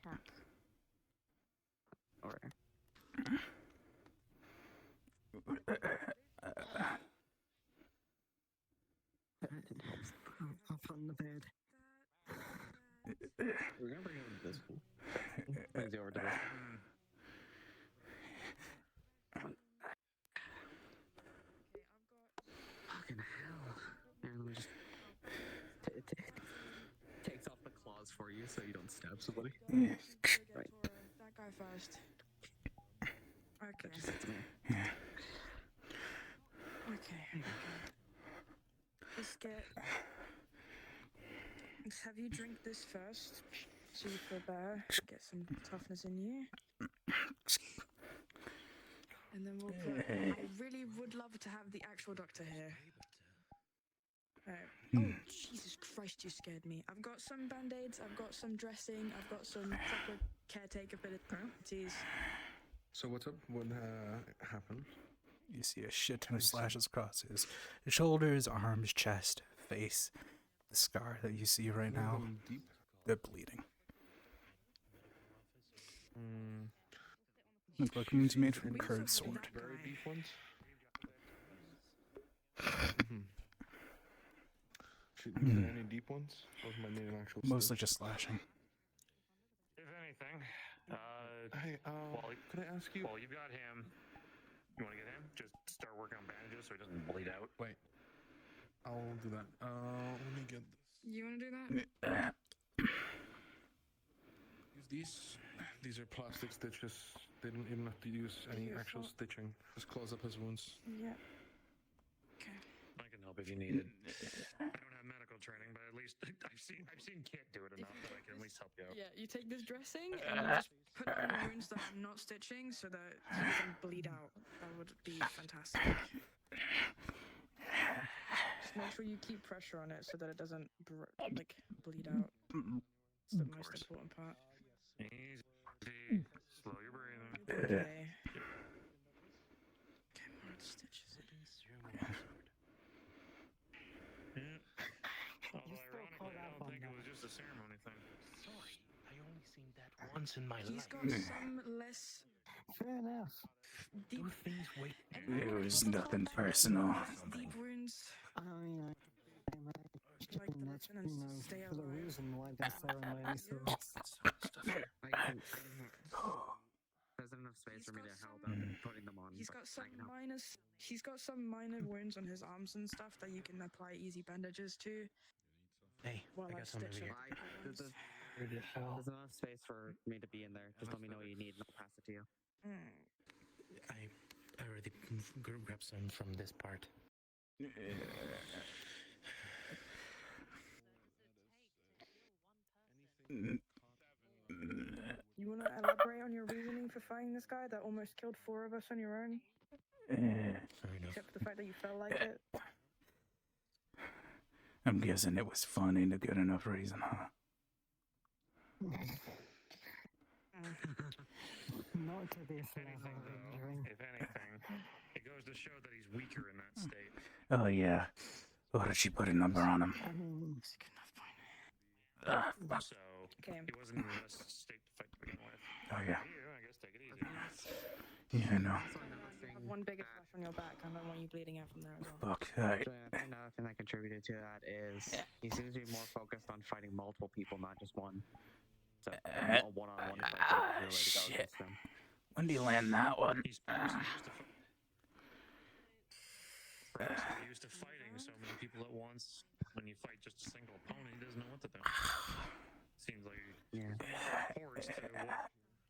cats.
Or
Up on the bed.
we're gonna bring him to this pool. Brings you over to this. Fucking hell. Here, let me just takes off the claws for you so you don't stab somebody. Right.
That guy first. Okay.
Just hits me.
Okay. Let's get. Let's have you drink this first, so you feel better. Get some toughness in you. And then we'll put. I really would love to have the actual doctor here. Oh, Jesus Christ, you scared me. I've got some band-aids, I've got some dressing, I've got some proper caretaker abilities.
So what's up? What happened?
You see a shit ton of slashes across his shoulders, arms, chest, face. The scar that you see right now,
Deep.
they're bleeding. Look like means made from curved sword.
Very deep ones. Should we get any deep ones? Those might need an actual
Mostly
stitch.
just slashing.
If anything,
Hey, could I ask you?
well, you've got him. You want to get him? Just start working on bandages so he doesn't bleed out.
Wait. I'll do that. Let me get this.
You want to do that?
Use these. These are plastic stitches. They don't even have to use any actual stitching. Just close up his wounds.
Yeah. Okay.
I can help if you need it. I don't have medical training, but at least I've seen Kit do it enough that I can at least help you out.
Yeah, you take this dressing and you just put it on the wounds that I'm not stitching so that he doesn't bleed out. That would be fantastic. Just make sure you keep pressure on it so that it doesn't bleed out. It's the most important part.
Easy. Slow your breathing.
Okay. Okay, more stitches.
Although ironically, I don't think it was just a ceremony thing.
Sorry, I only seen that once in my
He's
life.
got some less
Fair enough.
deep.
Do things wait.
It was nothing personal.
Deep wounds.
I mean,
Like the
that's,
lieutenants stay
for the
alive.
reason why they're ceremony, so
There's enough space
He's
for me
got
to help
some-
out putting them on.
He's
but
got
I can help.
he's got some minor wounds on his arms and stuff that you can apply easy bandages to.
Hey,
While
I
I
got some over
stitch
here.
up.
There's
Where the hell?
enough space for me to be in there. Just let me know what you need and I'll pass it to you.
I already grabbed some from this part.
You want to elaborate on your reasoning for fighting this guy that almost killed 4 of us on your own?
Fair enough.
Except for the fact that you felt like it.
I'm guessing it was fun ain't a good enough reason, huh?
not to this
If anything,
level of
though,
injury.
if anything, it goes to show that he's weaker in that state.
Oh yeah. What did she put a number on him?
I mean,
Fuck.
So
Okay.
he wasn't in the best state to fight to begin with.
Oh yeah.
You, I guess, take it easy.
Yeah, I know.
Also, another
You
thing
have one bigger
that-
flash on your back. I don't want you bleeding out from there as well.
Fuck. Alright.
Another thing that contributed to that is he seems to be more focused on fighting multiple people, not just one. So a one-on-one fight is the way to go
Shit.
against them.
When do you land that one?
He's used to fighting so many people at once. When you fight just a single opponent, he doesn't know what to do. Seems like
Yeah.
hordes to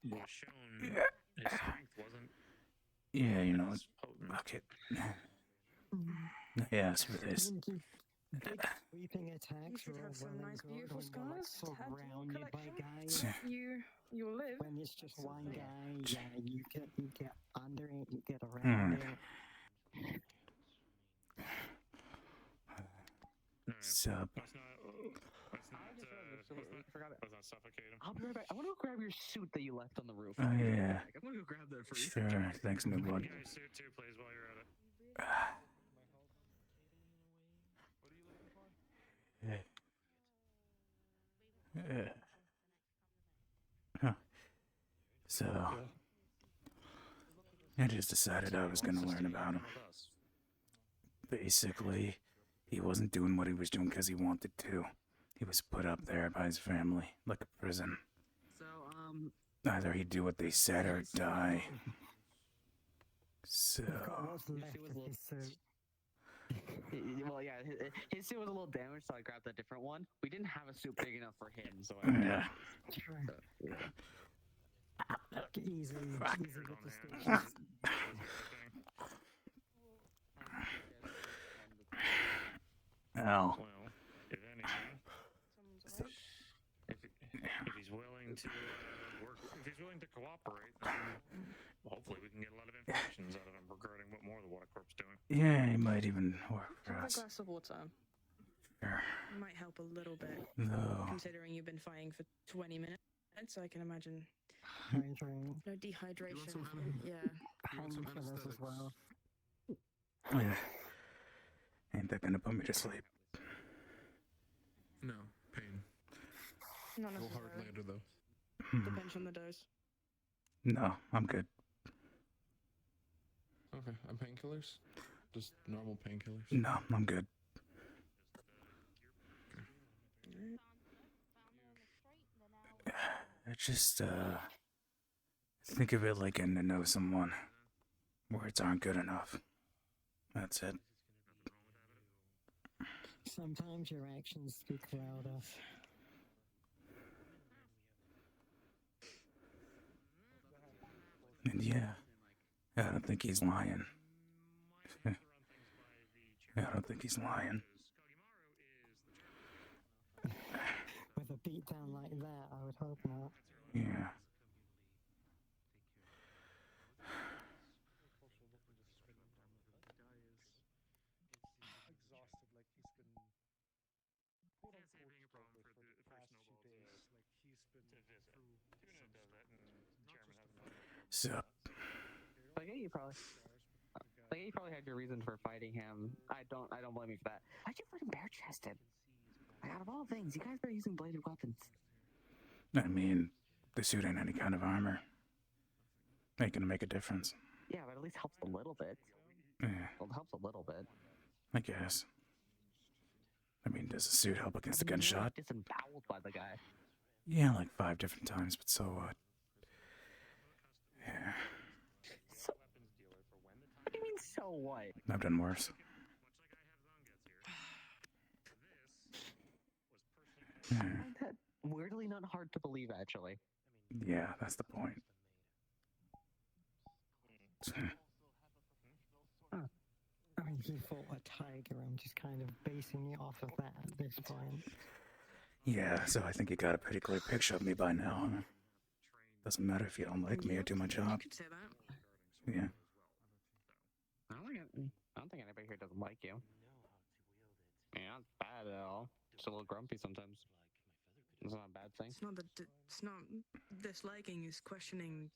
what was shown. His strength wasn't
Yeah, you know,
as potent.
fuck it. Yeah, screw this.
big sweeping attacks
You should
are all
have some
well and
nice,
good
beautiful
when you're like
scars. Add to your
surrounded by
collection.
guys.
You'll live.
When it's just one guy, yeah, you get under it, you get
Hmm.
around it.
Alright,
Sub.
let's not suffocate him.
I'll be right back. I want to go grab your suit that you left on the roof.
Oh, yeah.
I'm gonna go grab that for you.
Sure. Thanks, new blood.
You guys suit too, please, while you're at it.
So
Yeah.
I just decided I was gonna learn about him. Basically, he wasn't doing what he was doing because he wanted to. He was put up there by his family, like a prison.
So,
Either he'd do what they said or die. So,
What's left
was
of
a
his suit?
well, yeah, his suit was a little damaged, so I grabbed a different one. We didn't have a suit big enough for him, so I.
yeah.
Sure.
Yeah.
Easy with the
Ah.
stitches.
Ow.
Well, if anything, if he's willing to work, if he's willing to cooperate, then hopefully we can get a lot of information out of him regarding what more the Water Corp's doing.
Yeah, he might even work for
Have a
us.
glass of water.
Sure.
Might help a little bit,
Though,
considering you've been fighting for 20 minutes. So I can imagine
Hydrating.
no dehydration.
some
Yeah.
some
Painkillers as well.
yeah. Ain't that gonna put me to sleep?
No, pain.
Not
Go hard
necessarily.
later though.
Depends on the dose.
No, I'm good.
Okay, and painkillers? Just normal painkillers?
No, I'm good. Just, think of it like getting to know someone. Words aren't good enough. That's it.
Sometimes your actions speak louder.
And yeah, I don't think he's lying. I don't think he's lying.
With a beatdown like that, I would hope not.
Yeah.
Exhausted, like he's been quote unquote broken for the past few days. Like he's been through
So,
I get you probably. I get you probably had your reason for fighting him. I don't blame you for that. How'd you fight him bare chested? Like, out of all things, you guys are using bladed weapons.
I mean, the suit ain't any kind of armor. Ain't gonna make a difference.
Yeah, but at least helps a little bit.
Yeah,
Well, it helps a little bit.
I guess. I mean, does the suit help against a
I mean, you were,
gunshot?
like, disemboweled by the guy.
Yeah, like 5 different times, but so what? Yeah,
So, what do you mean, so what?
I've done worse.
I find that weirdly not hard to believe, actually.
Yeah, that's the point.
I mean, he fought a tiger. I'm just kind of basing it off of that at this point.
Yeah, so I think you got a pretty clear picture of me by now, huh? Doesn't matter if you don't like me or do my
You
job.
could say that.
Yeah.
I don't think anybody here doesn't like you. Yeah, not bad at all. Just a little grumpy sometimes. It's not a bad thing.
It's not disliking. It's questioning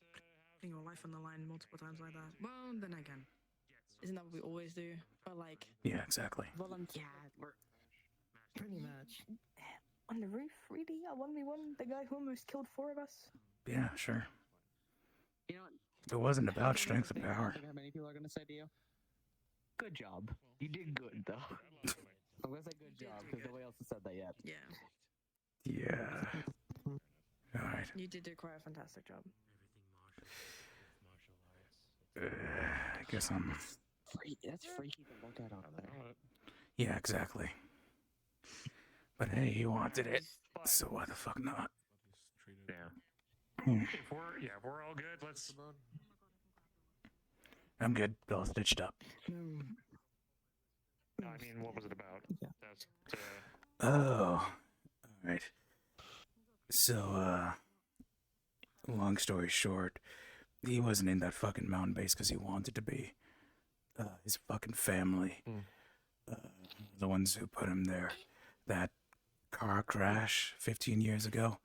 putting your life on the line multiple times like that. Well, then again, isn't that what we always do? But like,
Yeah, exactly.
volunteer.
Pretty much.
On the roof, really? I 1v1 the guy who almost killed 4 of us.
Yeah, sure.
You know what?
It wasn't
I
about
think
strength
that's
and
the thing I
power.
don't think how many people are going to say to you. Good job. You did good, though. I'm going to say good job because nobody else has said that yet.
Yeah,
Yeah. Alright.
you did do quite a fantastic job.
I guess I'm...
That's freaky to look at out there.
Yeah, exactly. But hey, you wanted it, so why the fuck not?
Yeah.
Hmm.
If we're all good, let's.
I'm good. All stitched up.
No.
I mean, what was it about?
Yeah.
That's,
Oh. Alright. So, long story short, he wasn't in that fucking mountain base because he wanted to be. His fucking family, the ones who put him there. That car crash 15 years ago.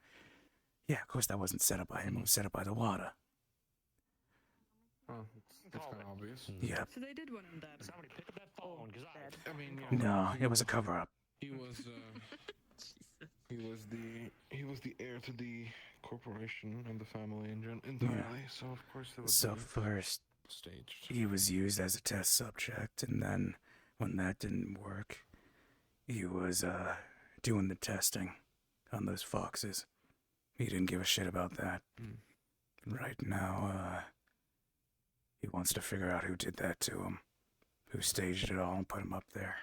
Yeah, of course that wasn't set up by him. It was set up by the water.
Oh, it's kind of obvious.
Yep.
So they did want him dead.
somebody pick up that phone, because
I mean, you know,
No, it was a cover-up.
he was the heir to the corporation and the family entirely, so of course they would
So
be
first,
staged.
he was used as a test subject, and then when that didn't work, he was doing the testing on those foxes. He didn't give a shit about that. Right now, he wants to figure out who did that to him, who staged it all and put him up there.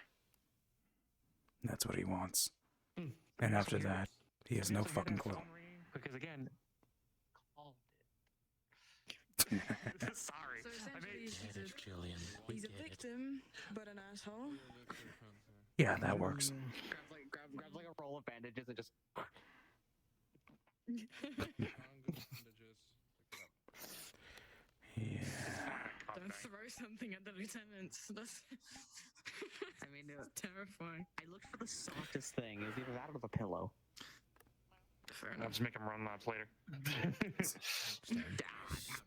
That's what he wants. And after that, he has no fucking clue.
Because again, sorry.
So essentially,
Get it, Jillian. We
he's a
get it.
victim, but an asshole.
Yeah, that works.
Grabs like a roll of bandages and just.
Yeah.
Don't throw something at the lieutenants. That's.
I mean,
terrifying.
I looked for the softest thing. It was either that or the pillow.
Fair
I'll
enough.
just make him run laps later.
How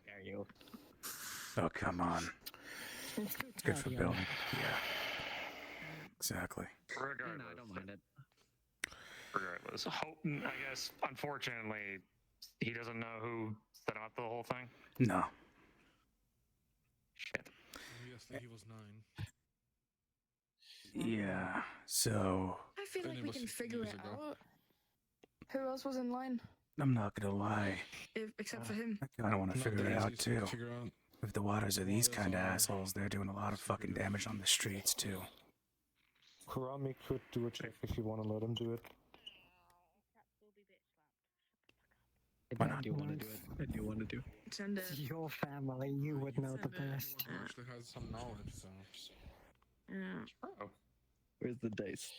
dare you?
Oh, come on.
It's
It's good for
cardio.
building. Yeah. Exactly.
Regardless,
I don't mind it.
regardless. I guess, unfortunately, he doesn't know who set up the whole thing.
No.
Shit.
Obviously, he was 9.
Yeah. So,
I feel
And
like
it
we
was
can figure
years
it
ago.
out. Who else was in line?
I'm not gonna lie.
Except for him.
I kinda wanna
Not
figure
the
it out
easiest thing to
too.
figure out.
If the waters are these
Waters
kind of
are
assholes, they're doing a lot of fucking damage on the streets too.
Kurami could do a check if you want to let him do it.
Why
I
not?
do want to do it. I do want to do it.
Send it.
It's your family, you would know the
Send it.
best.
He actually has some knowledge, so.
Yeah.
Oh.
Where's the dice?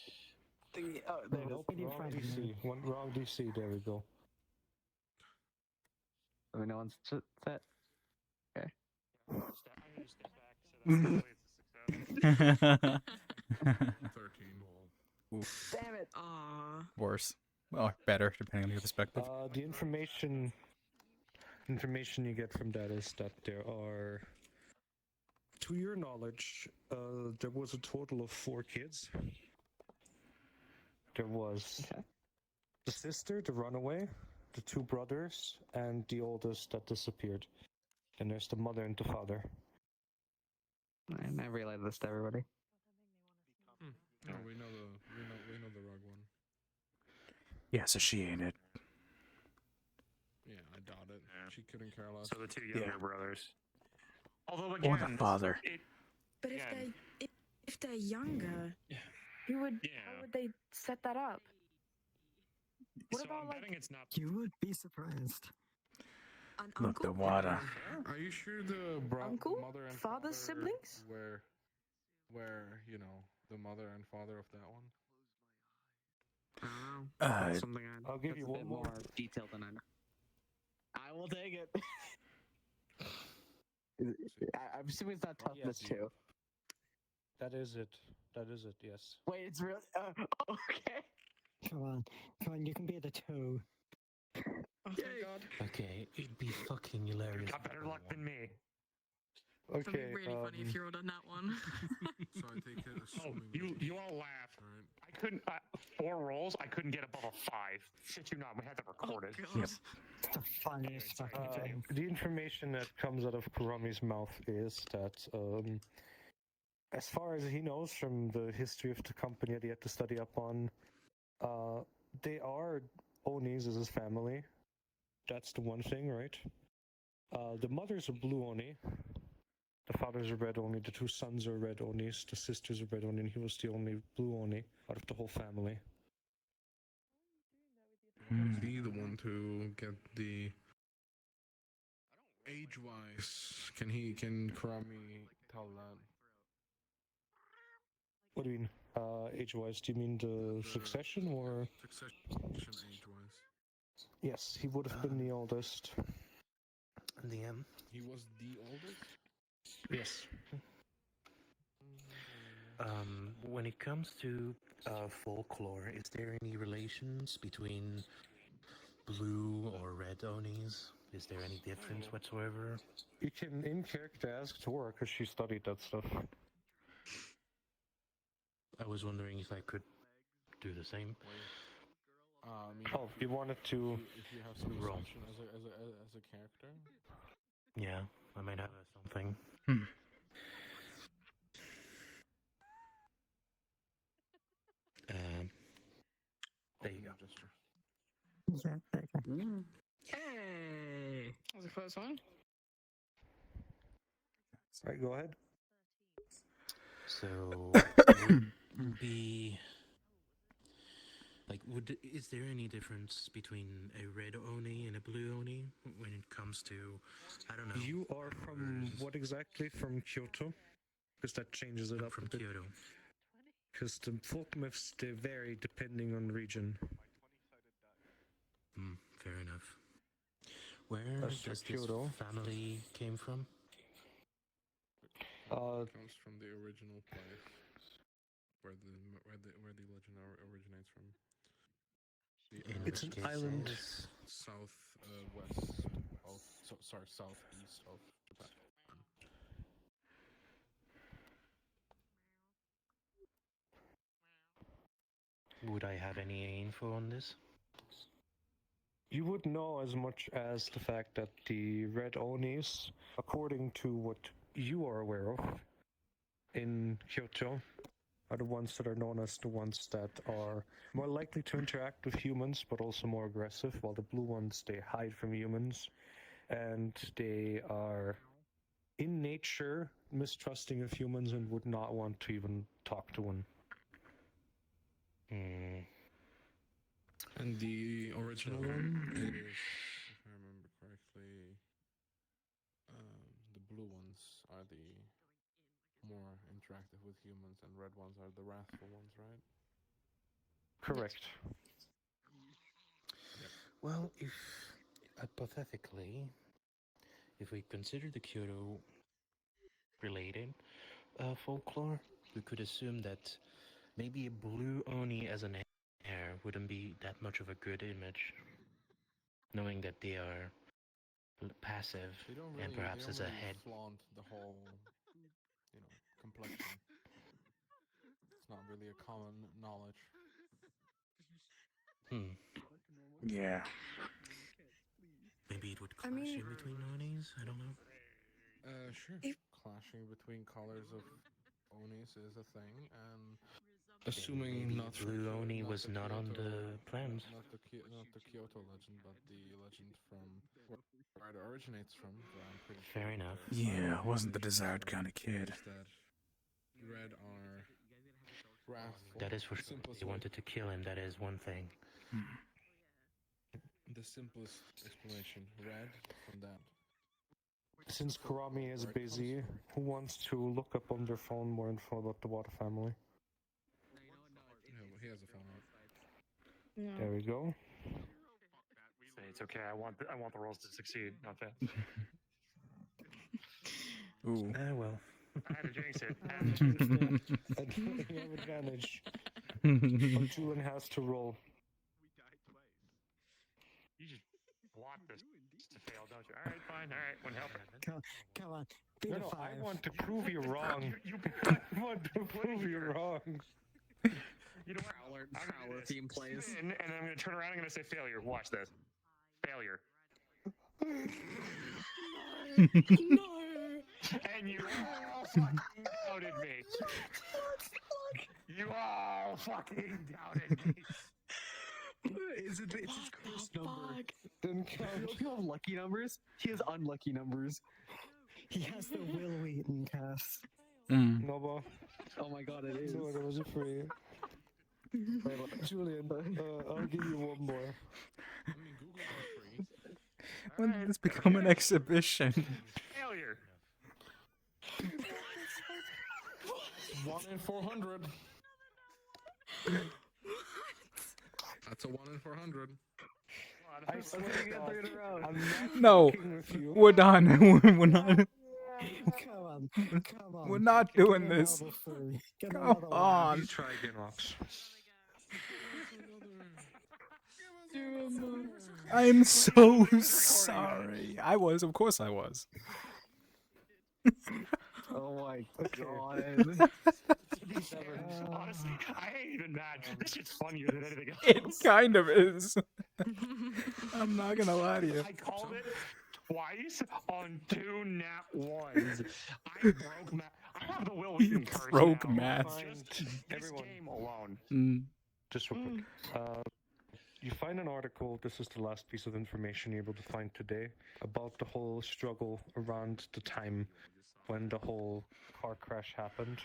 Oh, there it is.
Nope,
What do you
wrong
find
DC.
here?
One wrong DC. There we go.
Oh, no one's set.
I'm gonna step back, so that it's a success.
13.
Damn it!
Aww.
Worse. Or better, depending on your perspective.
The information you get from that is that there are, to your knowledge, there was a total of 4 kids. There was the sister, the runaway, the 2 brothers, and the oldest that disappeared. And there's the mother and the father.
I never realized this to everybody.
No, we know the rug one.
Yeah, so she ain't it.
Yeah, I doubt it.
Yeah.
She couldn't care less.
So the 2 younger
Yeah.
brothers. Although
Or
again,
the father.
But
Again.
if they're younger, who would
Yeah.
how would they set that up? What
so
about
I'm
like
betting it's not.
You would be surprised.
an
Look,
uncle?
the water.
Are you sure the
Uncle?
mother and
Father's
father
siblings?
were, you know, the mother and father of that one?
I don't know.
Uh,
That's something
I'll give
that's
you
a
one
bit
more.
more detailed than I know. I will take it. I'm assuming it's not toughness
Yes.
too.
That is it. That is it. Yes.
Wait, it's really okay.
Come on, you can be the 2.
Oh thank God.
Okay, it'd be fucking hilarious.
Got better luck than me.
It'd be
Okay.
really funny if you rolled on that one.
So I take it
Oh,
assuming
you all laughed.
Alright.
I couldn't. 4 rolls. I couldn't get above a 5. Shit you not. We had that recorded.
Oh, God.
Yep.
It's the funniest fucking thing.
The information that comes out of Kurami's mouth is that, as far as he knows from the history of the company that he had to study up on, they are Onis as his family. That's the one thing, right? The mother's a blue Oni. The father's a red Oni. The 2 sons are red Onis. The sister's a red Oni, and he was the only blue Oni out of the whole family.
Hmm.
Be the one to get the age-wise. Can Kurami tell that?
What do you mean? Age-wise, do you mean the succession or?
Succession age-wise.
Yes, he would have been the oldest.
He was the oldest?
Yes.
When it comes to folklore, is there any relations between blue or red Onis? Is there any difference whatsoever?
You can in character ask Tora because she studied that stuff.
I was wondering if I could do the same.
I mean,
Oh, you wanted to...
if you have some
Roll.
perception as a character.
Yeah, I might have something. There you go.
Gesture.
Yeah, there you go.
Hey! That was the first one.
Right, go ahead.
So, would be like, is there any difference between a red Oni and a blue Oni when it comes to, I don't know?
You are from what exactly? From Kyoto? Because that changes it
I'm
up
from
a bit.
Kyoto.
Because the folk myths, they vary depending on region.
Fair enough. Where
That's
does this
Kyoto.
family came from?
Comes from the original place where the legend originates from.
It's an island.
Southeast of Japan.
Would I have any info on this?
You would know as much as the fact that the red Onis, according to what you are aware of in Kyoto, are the ones that are known as the ones that are more likely to interact with humans, but also more aggressive, while the blue ones, they hide from humans, and they are, in nature, mistrusting of humans and would not want to even talk to one.
And the original one is, if I remember correctly, the blue ones are the more interactive with humans, and red ones are the wrathful ones, right?
Correct.
Well, if hypothetically, if we consider the Kyoto related folklore, we could assume that maybe a blue Oni as an heir wouldn't be that much of a good image, knowing that they are passive
They don't
and perhaps as a head.
flaunt the whole, complexion. It's not really a common knowledge.
Yeah.
Maybe it would clash in between Onis. I don't know.
Sure. Clashing between colors of Onis is a thing, and assuming
Maybe
not
blue Oni was not on
Kyoto,
the plans.
not the Kyoto legend, but the legend from where it originates from. Where I'm pretty sure.
Fair enough.
Yeah, I wasn't the desired kind of kid.
Is that red are wrathful.
That is for sure. They wanted to kill him. That is one thing.
The simplest explanation. Red from that.
Since Kurami is busy, who wants to look up on their phone more info about the Water family?
Yeah, well, he has a phone out.
No.
There we go.
Say it's okay. I want the rolls to succeed, not that.
Ooh.
Well.
I had to jinx it.
You have advantage. But Julian has to roll.
You just want this to fail, don't you? All right, fine. All right, one help.
Come on, beat
No,
a
no, I
5.
want to prove you wrong. I want to prove you wrong.
You know what?
Prowler theme plays.
Spin, and then I'm going to turn around and I'm going to say failure. Watch this. Failure.
No!
And you all fucking doubted me. You all fucking doubted me.
It's his cursed number.
Didn't count.
If you have lucky numbers, he has unlucky numbers.
He has the Will Wheaton cast.
Nova.
Oh my god, it is.
No, it was free. Julian, I'll give you one more.
I mean, Google are free.
When did this become an exhibition?
Failure.
1 in 400. That's a 1 in 400.
I swear to God, I'm not
No,
fucking with you.
we're done. We're not.
Come on.
We're not
Get
doing
another
this.
three. Get
Come
another one.
on.
You try again, Ox.
I'm so sorry. Of course I was.
Oh my
Okay.
god.
To be fair, honestly, I ain't even mad. This shit's funnier than anything else.
It kind of is. I'm not gonna lie to you.
I called it twice on 2 nat ones. I broke math. I have the will
You
within curse
broke
now.
math.
Just this
Everyone.
game alone.
Just real quick. You find an article, this is the last piece of information you're able to find today, about the whole struggle around the time when the whole car crash happened.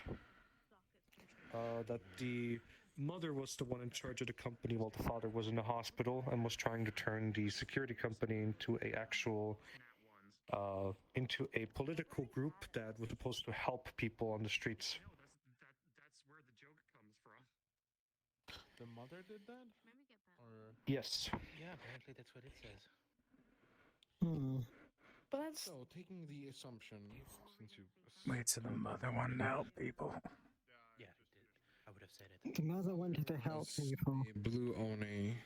That the mother was the one in charge of the company while the father was in the hospital and was trying to turn the security company into into a political group that was supposed to help people on the streets.
That's where the joke comes from.
The mother did that? Or
Yes.
Yeah, apparently that's what it says.
But that's
so taking the assumption since you
Wait, so the mother wanted to help people.
Yeah, I would have said it.
The mother wanted to help
was
people.
a blue Oni.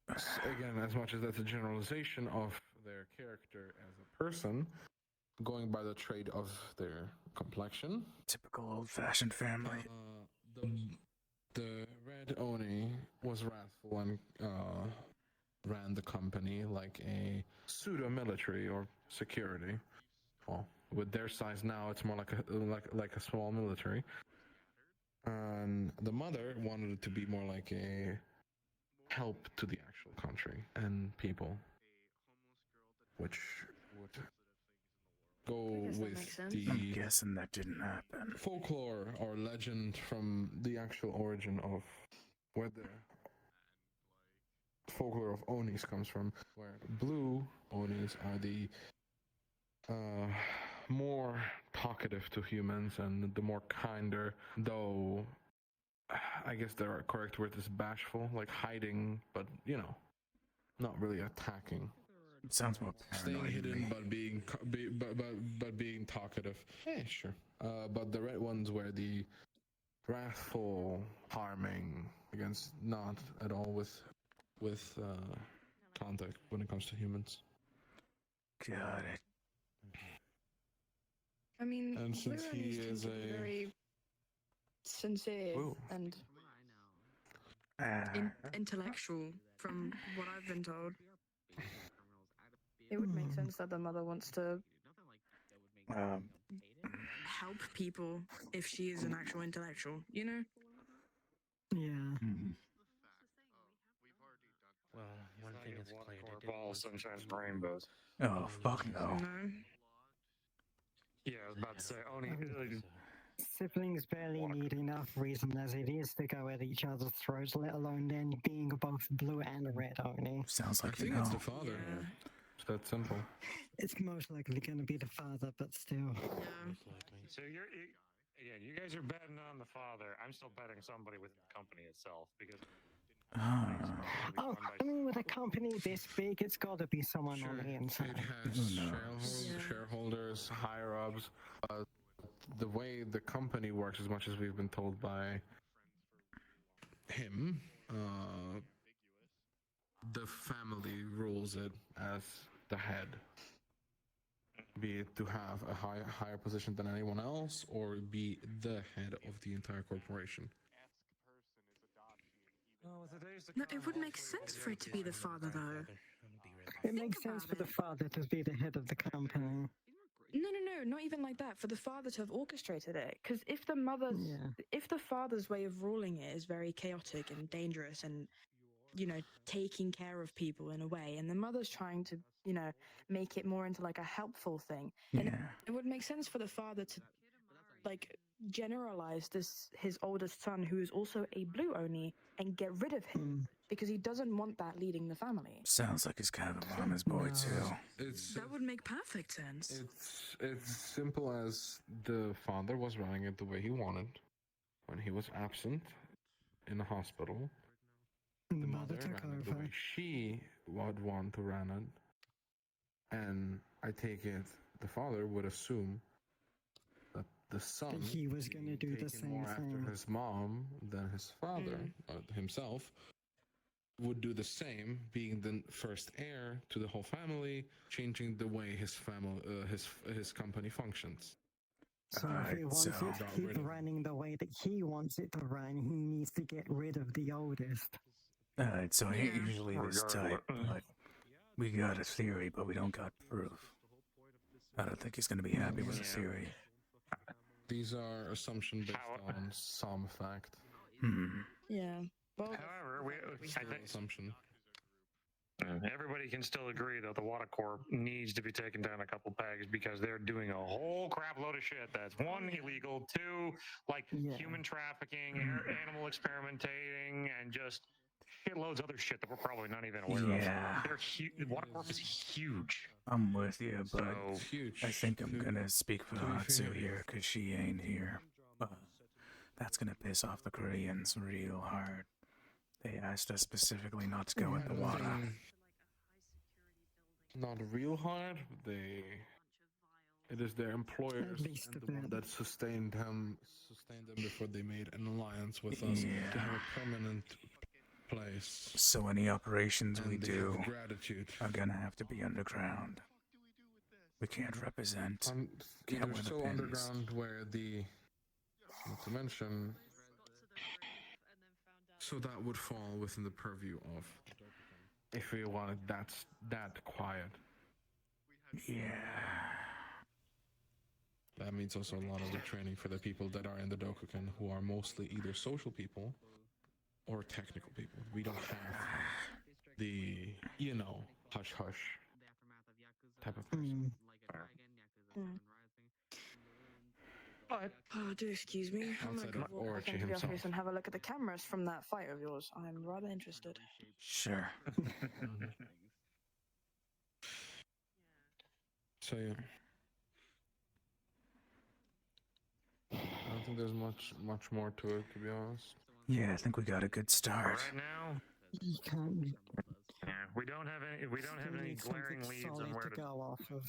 Again, as much as that's a generalization of their character as a person, going by the trait of their complexion.
Typical old-fashioned family.
The red Oni was wrathful and ran the company like a pseudo-military or security. Well, with their size now, it's more like a small military. And the mother wanted it to be more like a help to the actual country and people, which would go
I guess that
with
makes sense.
the
I'm guessing that didn't happen.
folklore or legend from the actual origin of where the folklore of Onis comes from, where blue Onis are the more talkative to humans and the more kinder, though I guess the correct word is bashful, like hiding, but not really attacking.
It sounds more
Staying
paranoid to
hidden,
me.
but being talkative. Yeah, sure. But the red ones were the wrathful, harming against not at all with contact when it comes to humans.
Got it.
I mean,
And since
Blue
he
Onis tend
is
to be
a-
very sincere
Ooh.
and intellectual, from what I've been told. It would make sense that the mother wants to help people if she is an actual intellectual, you know?
Yeah.
Well, one thing is clear. They didn't
Ball,
want-
sunshine, and rainbows.
Oh, fuck no.
No.
Yeah, I was about to say, only
Siblings barely need enough reason as it is to go at each other's throats, let alone then being both blue and red only.
Sounds
I
like you
think it's
know.
the father.
Yeah.
It's that simple.
It's most likely going to be the father, but still.
Yeah.
Most likely.
So you guys are betting on the father. I'm still betting somebody with the company itself because.
Oh, I mean, with a company this big, it's got to be someone
Sure.
on the
It
inside.
has
Who knows?
shareholders, higher ups. The way the company works, as much as we've been told by him, the family rules it as the head. Be it to have a higher position than anyone else, or be the head of the entire corporation.
No, it would make sense for it to be the father, though.
It makes sense for the father to be the head of the company.
No, not even like that. For the father to have orchestrated it, because if the father's way of ruling it is very chaotic and dangerous, and taking care of people in a way, and the mother's trying to make it more into like a helpful thing, then
Yeah.
it would make sense for the father to like generalize his oldest son, who is also a blue Oni, and get rid of him because he doesn't want that leading the family.
Sounds like he's kind of a mama's boy too.
That would make perfect sense.
It's simple as the father was running it the way he wanted. When he was absent in the hospital,
The
the
mother
mother
took
ran it the way
over.
she would want to run it. And I take it the father would assume that the son
That he was
being
gonna do the
taken
same
more
thing.
after his mom than his father himself would do the same, being the first heir to the whole family, changing the way his family his company functions.
So if he wants it to keep running the way that he wants it to run, he needs to get rid of the oldest.
So he usually this type, but we got a theory, but we don't got proof. I don't think he's gonna be happy with the theory.
These are assumptions based on some fact.
Yeah. Well,
However, I think
assumption.
everybody can still agree that the Water Corp needs to be taken down a couple pegs because they're doing a whole crap load of shit. That's one, illegal, two, like human trafficking, animal experimentating, and just shitloads of other shit that we're probably not even aware of. They're huge. Water Corp is huge.
I'm with you, but
huge.
I think I'm gonna speak for Hatsu here, because she ain't here. That's gonna piss off the Koreans real hard. They asked us specifically not to go in the water.
Not real hard. It is their employers and the one that sustained them before they made an alliance with us to have a permanent place.
So any operations we do
gratitude
are gonna have to be underground. We can't represent.
Either so underground where not to mention, so that would fall within the purview of, if we wanted that quiet.
Yeah.
That means also a lot of retraining for the people that are in the Dokukan, who are mostly either social people or technical people. We don't have the, hush hush type of person.
do excuse me. I'm gonna go walk into the office and have a look at the cameras from that fight of yours. I'm rather interested.
Sure.
So yeah. I don't think there's much more to it, to be honest.
Yeah, I think we got a good start.
Right now,
You can't.
we don't have any glaring leads on where to
go off of.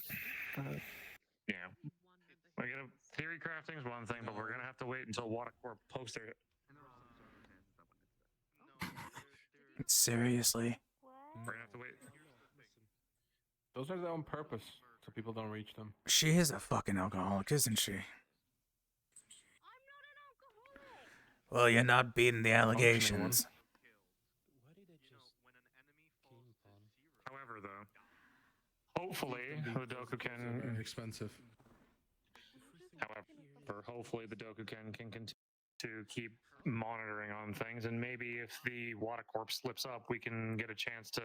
Yeah. We got theory crafting is one thing, but we're gonna have to wait until Water Corp posts their.
Seriously?
We're gonna have to wait.
Those are there on purpose, so people don't reach them.
She is a fucking alcoholic, isn't she? Well, you're not beating the allegations.
However, though, hopefully the Dokukan
expensive.
However, hopefully the Dokukan can continue to keep monitoring on things, and maybe if the Water Corp slips up, we can get a chance to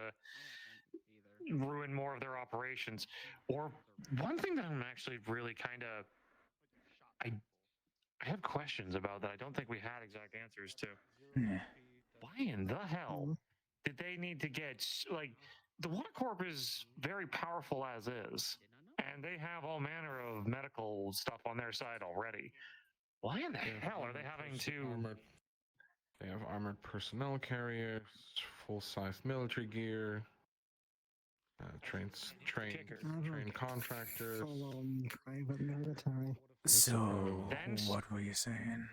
ruin more of their operations. Or one thing that I'm actually really kind of I have questions about that I don't think we had exact answers to. Why in the hell did they need to get, like, the Water Corp is very powerful as is, and they have all manner of medical stuff on their side already. Why in the hell are they having to...
They have armored personnel carriers, full-size military gear, trained contractors.
Full-on private military.
So, what were you saying?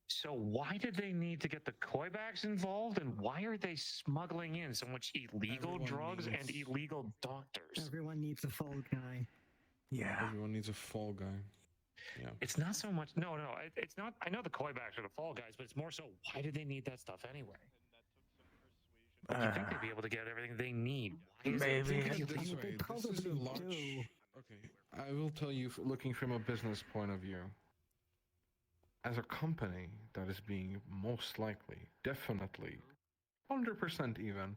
So why did they need to get the Koibacks involved, and why are they smuggling in so much illegal drugs and illegal doctors?
Everyone needs a fall guy.
Yeah.
Everyone needs a fall guy. Yeah.
It's not so much... No, it's not... I know the Koibacks are the fall guys, but it's more so, why do they need that stuff anyway? You think they'd be able to get everything they need. Why is
maybe.
They probably do.
Okay, I will tell you, looking from a business point of view, as a company that is being most likely, definitely, 100% even,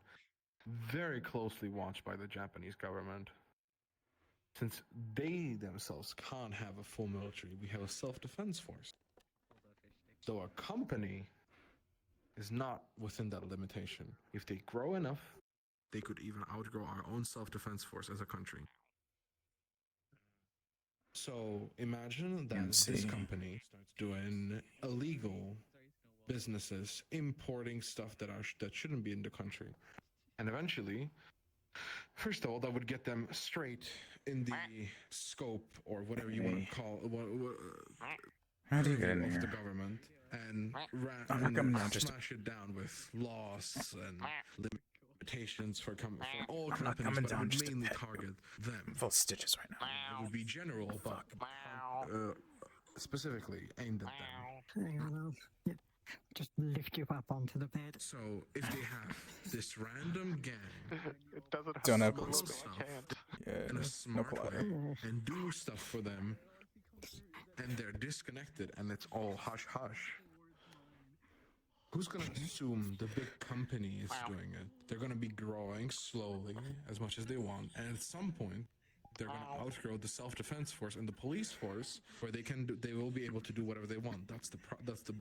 very closely watched by the Japanese government, since they themselves can't have a full military, we have a self-defense force. So a company is not within that limitation. If they grow enough, they could even outgrow our own self-defense force as a country. So imagine that this company starts doing illegal businesses, importing stuff that shouldn't be in the country, and eventually, first of all, that would get them straight in the scope or whatever you want to call
How do you get in
of
here?
the government, and
I'm not just
smash it down with laws and reputations for all
I'm not
companies,
coming
but it
down
would
just a
mainly
bit.
target them.
Full stitches right now.
It would be general, but specifically aimed at them.
Hang on, I'll just lift you up onto the bed.
So if they have this random gang
It doesn't have
Don't have
to
police.
look, I can't.
Yeah,
in a
no
smart
plot.
way and do stuff for them, and they're disconnected and it's all hush hush, who's gonna assume the big company is doing it? They're gonna be growing slowly as much as they want, and at some point they're gonna outgrow the self-defense force and the police force, where they will be able to do whatever they want. That's the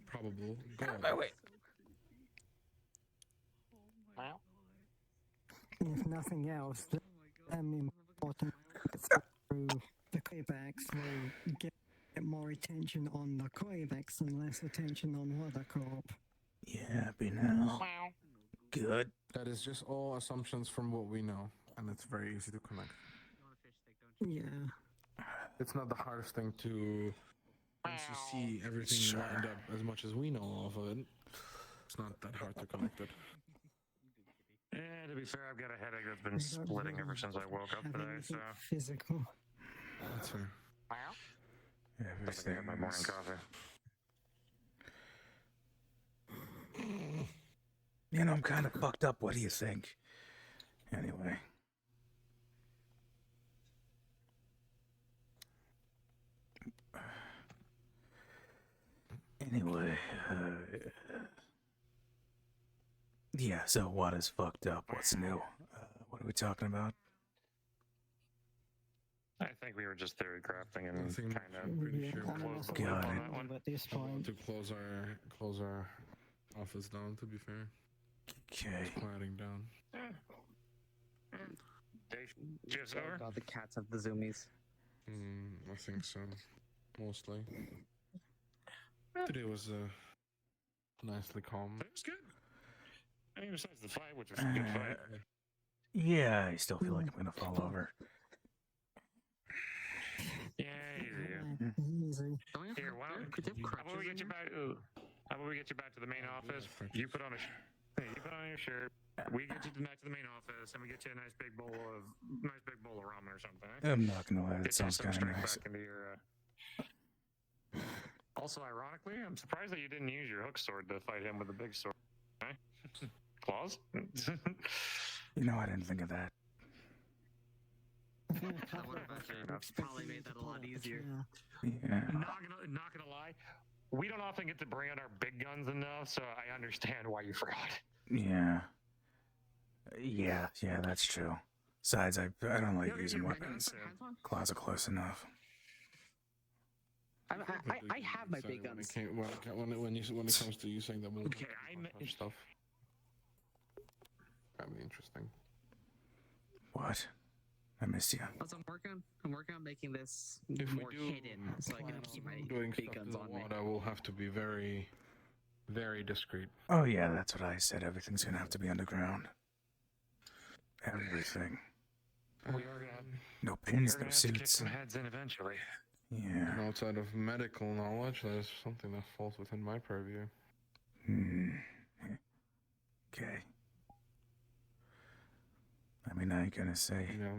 probable goal.
Oh, wait.
If nothing else, the important through the Koybacks will get more attention on the Koybacks and less attention on WaterCorp.
Yeah, happy now. Good.
That is just all assumptions from what we know, and it's very easy to connect.
Yeah.
It's not the hardest thing to, once you see everything lined up as much as we know of it, it's not that hard to connect it.
Yeah, to be fair, I've got a headache that's been splitting ever since I woke up today, so
Physical.
That's fair.
I have my morning coffee.
You know, I'm kind of fucked up. What do you think? Anyway. Anyway, yeah, so what is fucked up? What's new? What are we talking about?
I think we were just theory crafting and
Nothing
kind
much.
of
I'm pretty
Yeah,
sure
I don't know
close the
if
loop
Got
on
it.
that one.
At this
I want
point.
to close our office down, to be fair.
Okay.
Quieting down.
Just
Oh
over?
god, the cats have the zoomies.
I think so. Mostly. Today was nicely calm.
It was good. I mean, besides the fight, which was a good fight.
Yeah, I still feel like I'm gonna fall over.
Yeah,
Easy.
Here, why don't how about we get you back? How about we get you back to the main office? You put on you put on your shirt. We get you back to the main office, and we get you a nice big bowl of ramen or something.
I'm not gonna lie, that
Get you
sounds
some
kind of
strength
nice.
back into your. Also, ironically, I'm surprised that you didn't use your hook sword to fight him with the big sword. Okay? Claws?
You know, I didn't think of that.
That would have probably made that a lot easier.
Yeah.
Not gonna lie, we don't often get to bring out our big guns enough, so I understand why you forgot.
Yeah. Yeah, that's true. Besides, I don't like using weapons. Claws are close enough.
I have my big guns.
When it comes to you saying that we'll
Okay,
stuff. That'd be interesting.
What? I missed you.
Also, I'm working on making this
If we
more
do
hidden, so I can keep my
doing
big
stuff
guns
to the
on me.
water, will have to be very, very discreet.
Oh yeah, that's what I said. Everything's gonna have to be underground. Everything.
We are gonna,
No pins,
we're
no
gonna have to kick
suits.
some heads in eventually.
Yeah.
And outside of medical knowledge, there's something that falls within my purview.
Okay. I mean, I ain't gonna say.
You know,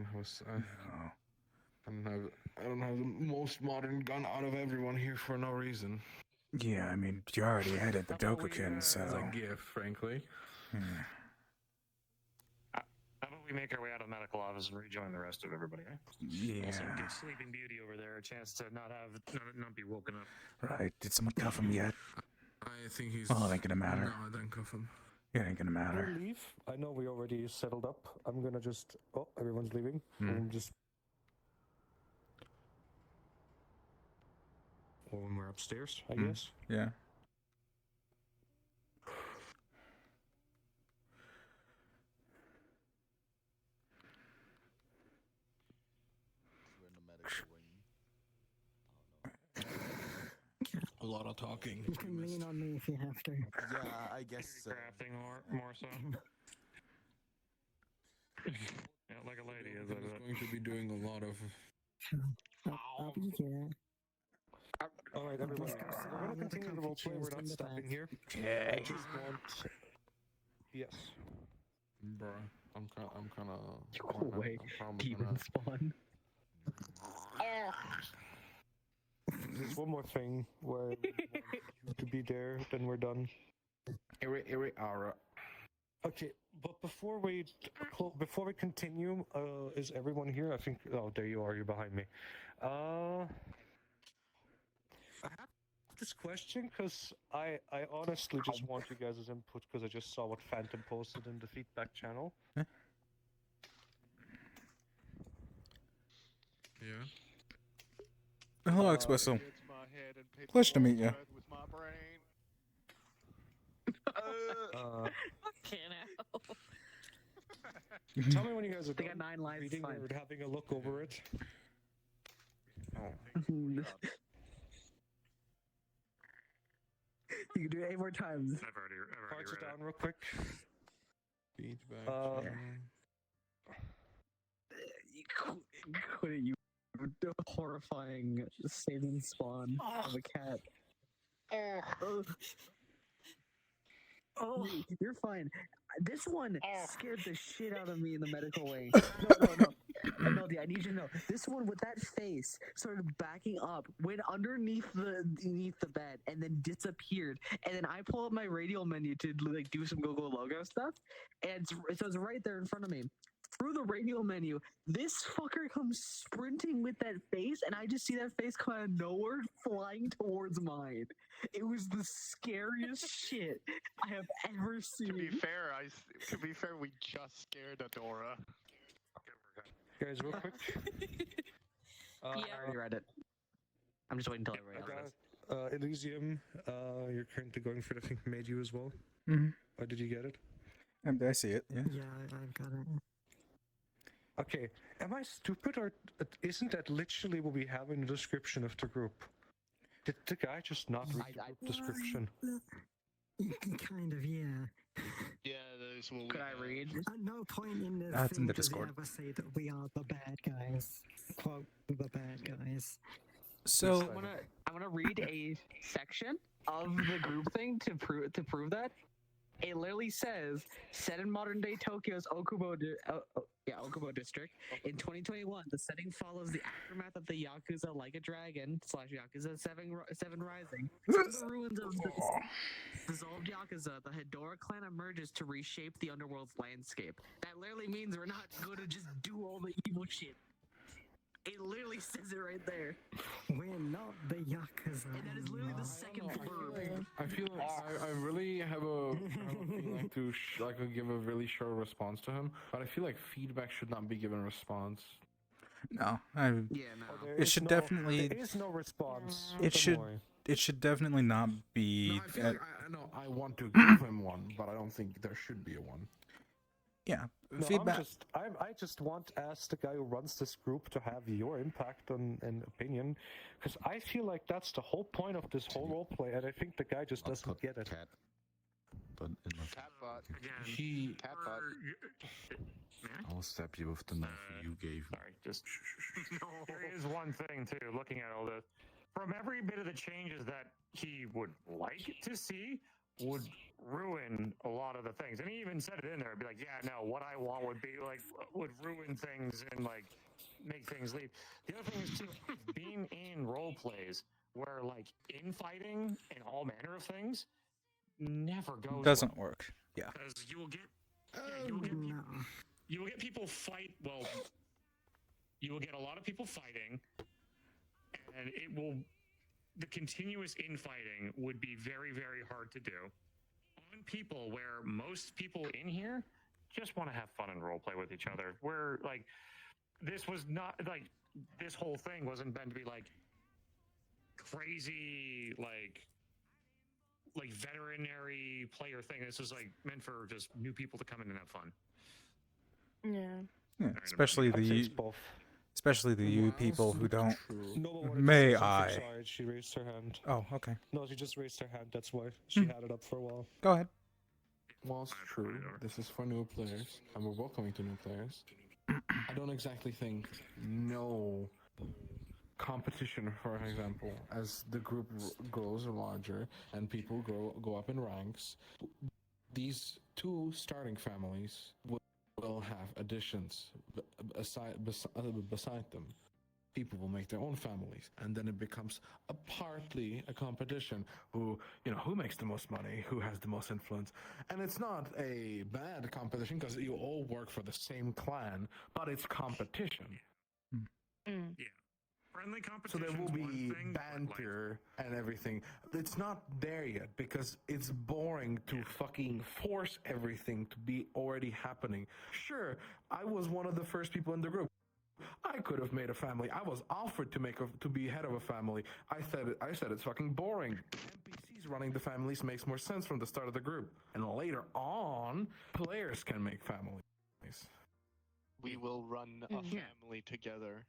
No.
I don't have the most modern gun out of everyone here for no reason.
Yeah, I mean, you already headed the Dokukin, so.
As a gift, frankly.
Yeah.
How about we make our way out of the medical office and rejoin the rest of everybody, eh?
Yeah.
Also, give Sleeping Beauty over there a chance to not be woken up.
Right. Did someone cuff him yet?
I think he's.
Well, it ain't gonna matter.
No, I didn't cuff him.
It ain't gonna matter.
We'll leave. I know we already settled up. I'm gonna just. Oh, everyone's leaving. I'm just. Or when we're upstairs, I guess.
Yeah.
A lot of talking.
You can lean on me if you have to.
Yeah, I guess.
Crafting more so. Yeah, like a lady, is
He's going to be doing a lot of.
I'll be here.
All right, everyone. We're gonna continue the roleplay. We're not stopping here. I
Okay.
just want. Yes.
Bruh, I'm kind of.
Go away, demon spawn.
There's one more thing where we want you to be there, then we're done.
Aura.
Okay, but before we continue, is everyone here? I think. Oh, there you are. You're behind me. I have this question because I honestly just want you guys' input because I just saw what Phantom posted in the feedback channel.
Huh?
Yeah.
Hello, Expresso. Pleasure to meet you.
Can't help.
Tell me when you guys are
They
done
got 9 lives.
reading
Fine.
or having a look over it.
You can do it 8 more times.
I've already
Parts it
read
down real quick.
Feedback.
Couldn't you? Horrifying saving spawn of a cat. Oh, you're fine. This one scared the shit out of me in the medical wing. No. MLD, I need you to know. This one with that face started backing up, went underneath the bed, and then disappeared. And then I pull up my radial menu to like do some Google logo stuff, and so it's right there in front of me. Through the radial menu, this fucker comes sprinting with that face, and I just see that face come out of nowhere flying towards mine. It was the scariest shit I have ever seen.
To be fair, we just scared Adora.
Guys, real quick.
I already read it. I'm just waiting until I read it.
Elysium, you're currently going for the thing made you as well.
Mm-hmm.
Or did you get it?
I see it. Yeah.
Yeah, I've got it.
Okay, am I stupid or isn't that literally what we have in the description of the group? Did the guy just not read the group description?
Kind of, yeah.
Yeah, there's what
Could I read?
At no point in the
That's in
thing
the
does he
Discord.
ever say that we are the bad guys. Quote, the bad guys.
So
I'm gonna read a section of the group thing to prove that. It literally says, set in modern day Tokyo's Okubo district. In 2021, the setting follows the aftermath of the Yakuza Like a Dragon / Yakuza 7 Rising. From the ruins of the dissolved Yakuza, the Hydra clan emerges to reshape the underworld's landscape. That literally means we're not going to just do all the evil shit. It literally says it right there.
We're not the Yakuza.
And that is literally the second blurb.
I feel like I really have a feeling I could give a really short response to him, but I feel like feedback should not be given a response.
no,
Yeah, no.
it should definitely.
There is no response.
It
Don't
should.
worry.
It should definitely not
No,
be.
I feel like I want to give him one, but I don't think there should be a one.
Yeah,
No,
feedback.
I just want, as the guy who runs this group, to have your impact and opinion, because I feel like that's the whole point of this whole roleplay, and I think the guy just doesn't get it.
Cat, but in my
Catbot.
Again,
Catbot.
I'll stab you with the knife you gave me.
sorry, just there is one thing too. Looking at all this, from every bit of the changes that he would like to see, would ruin a lot of the things. And he even said it in there. It'd be like, yeah, no, what I want would be like, would ruin things and like make things leave. The other thing is too, being in role plays where like infighting and all manner of things never goes
Doesn't work. Yeah.
because you will get
No.
you will get people fight. Well, you will get a lot of people fighting, and it will. The continuous infighting would be very, very hard to do on people where most people in here just want to have fun and roleplay with each other. Where like this was not like this whole thing wasn't meant to be like crazy like veterinary player thing. This was like meant for just new people to come in and have fun.
Yeah.
Yeah, especially
I'd say
the
it's both.
you people who don't.
No one wanted to
May
say something,
I?
Sorry, she raised her hand.
Oh, okay.
No, she just raised her hand. That's why she had it up for a while.
Go ahead.
Well, it's true. This is for new players, and we're welcoming to new players. I don't exactly think no competition, for example, as the group grows larger and people go up in ranks, these two starting families will have additions beside them. People will make their own families, and then it becomes partly a competition. Who makes the most money, who has the most influence, and it's not a bad competition because you all work for the same clan, but it's competition.
Mm.
Yeah. Friendly
So
competition.
there will be banter and everything. It's not there yet because it's boring to fucking force everything to be already happening. Sure, I was one of the first people in the group. I could have made a family. I was offered to be head of a family. I said it's fucking boring. NPCs running the families makes more sense from the start of the group. And later on, players can make families.
We will run a family together.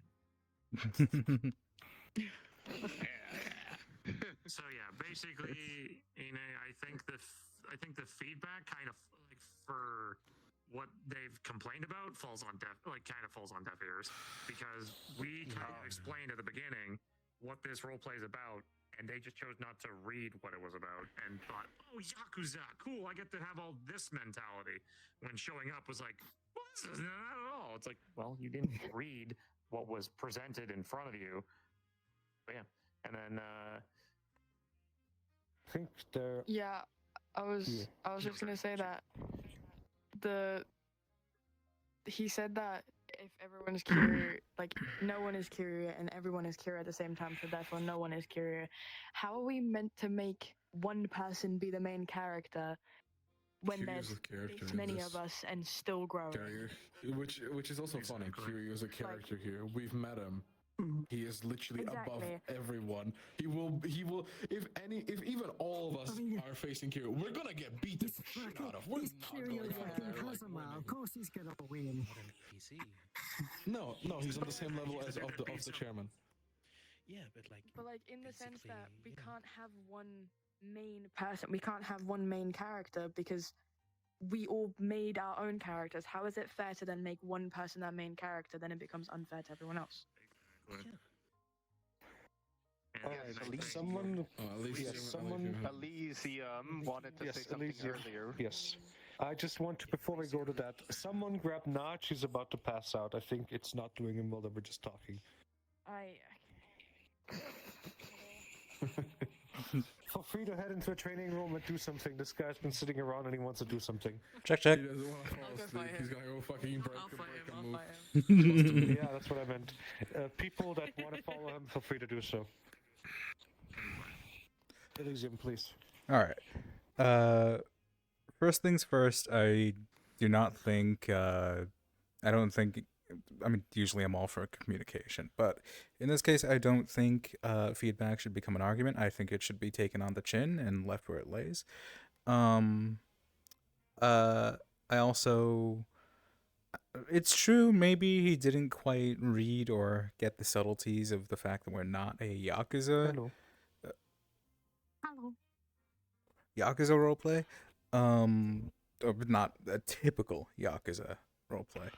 So yeah, basically, I think the feedback kind of like for what they've complained about falls on deaf ears, because we kind of explained at the beginning what this role play is about, and they just chose not to read what it was about and thought, oh, Yakuza, cool, I get to have all this mentality. When showing up was like, well, this is not at all. It's like, well, you didn't read what was presented in front of you. But yeah, and then
I think there.
Yeah, I was just gonna say that he said that if everyone is curious, like no one is curious and everyone is curious at the same time, so therefore no one is curious. How are we meant to make one person be the main character when there's this many of us and still growing?
Which is also funny. Kiryu is a character here. We've met him. He is literally above everyone. He will. If even all of us are facing Kiryu, we're gonna get beat the shit out of. We're not going
Of course he's gonna win.
No, he's on the same level as of the chairman.
Yeah,
but in the sense that we can't have one main person, we can't have one main character because we all made our own characters. How is it fair to then make one person that main character? Then it becomes unfair to everyone else.
Someone.
Elysium wanted to say something earlier.
Yes. I just want to, before we go to that, someone grab Notch. He's about to pass out. I think it's not doing him well that we're just talking. Feel free to head into a training room and do something. This guy's been sitting around and he wants to do something.
Check.
He doesn't want to fall asleep. He's gonna go fucking break a move.
Yeah, that's what I meant. People that want to follow him, feel free to do so. Elysium, please.
All right. First things first. I do not think. I don't think. I mean, usually I'm all for communication, but in this case, I don't think feedback should become an argument. I think it should be taken on the chin and left where it lays. I also. It's true, maybe he didn't quite read or get the subtleties of the fact that we're not a Yakuza.
Hello.
Yakuza roleplay. Or not a typical Yakuza roleplay.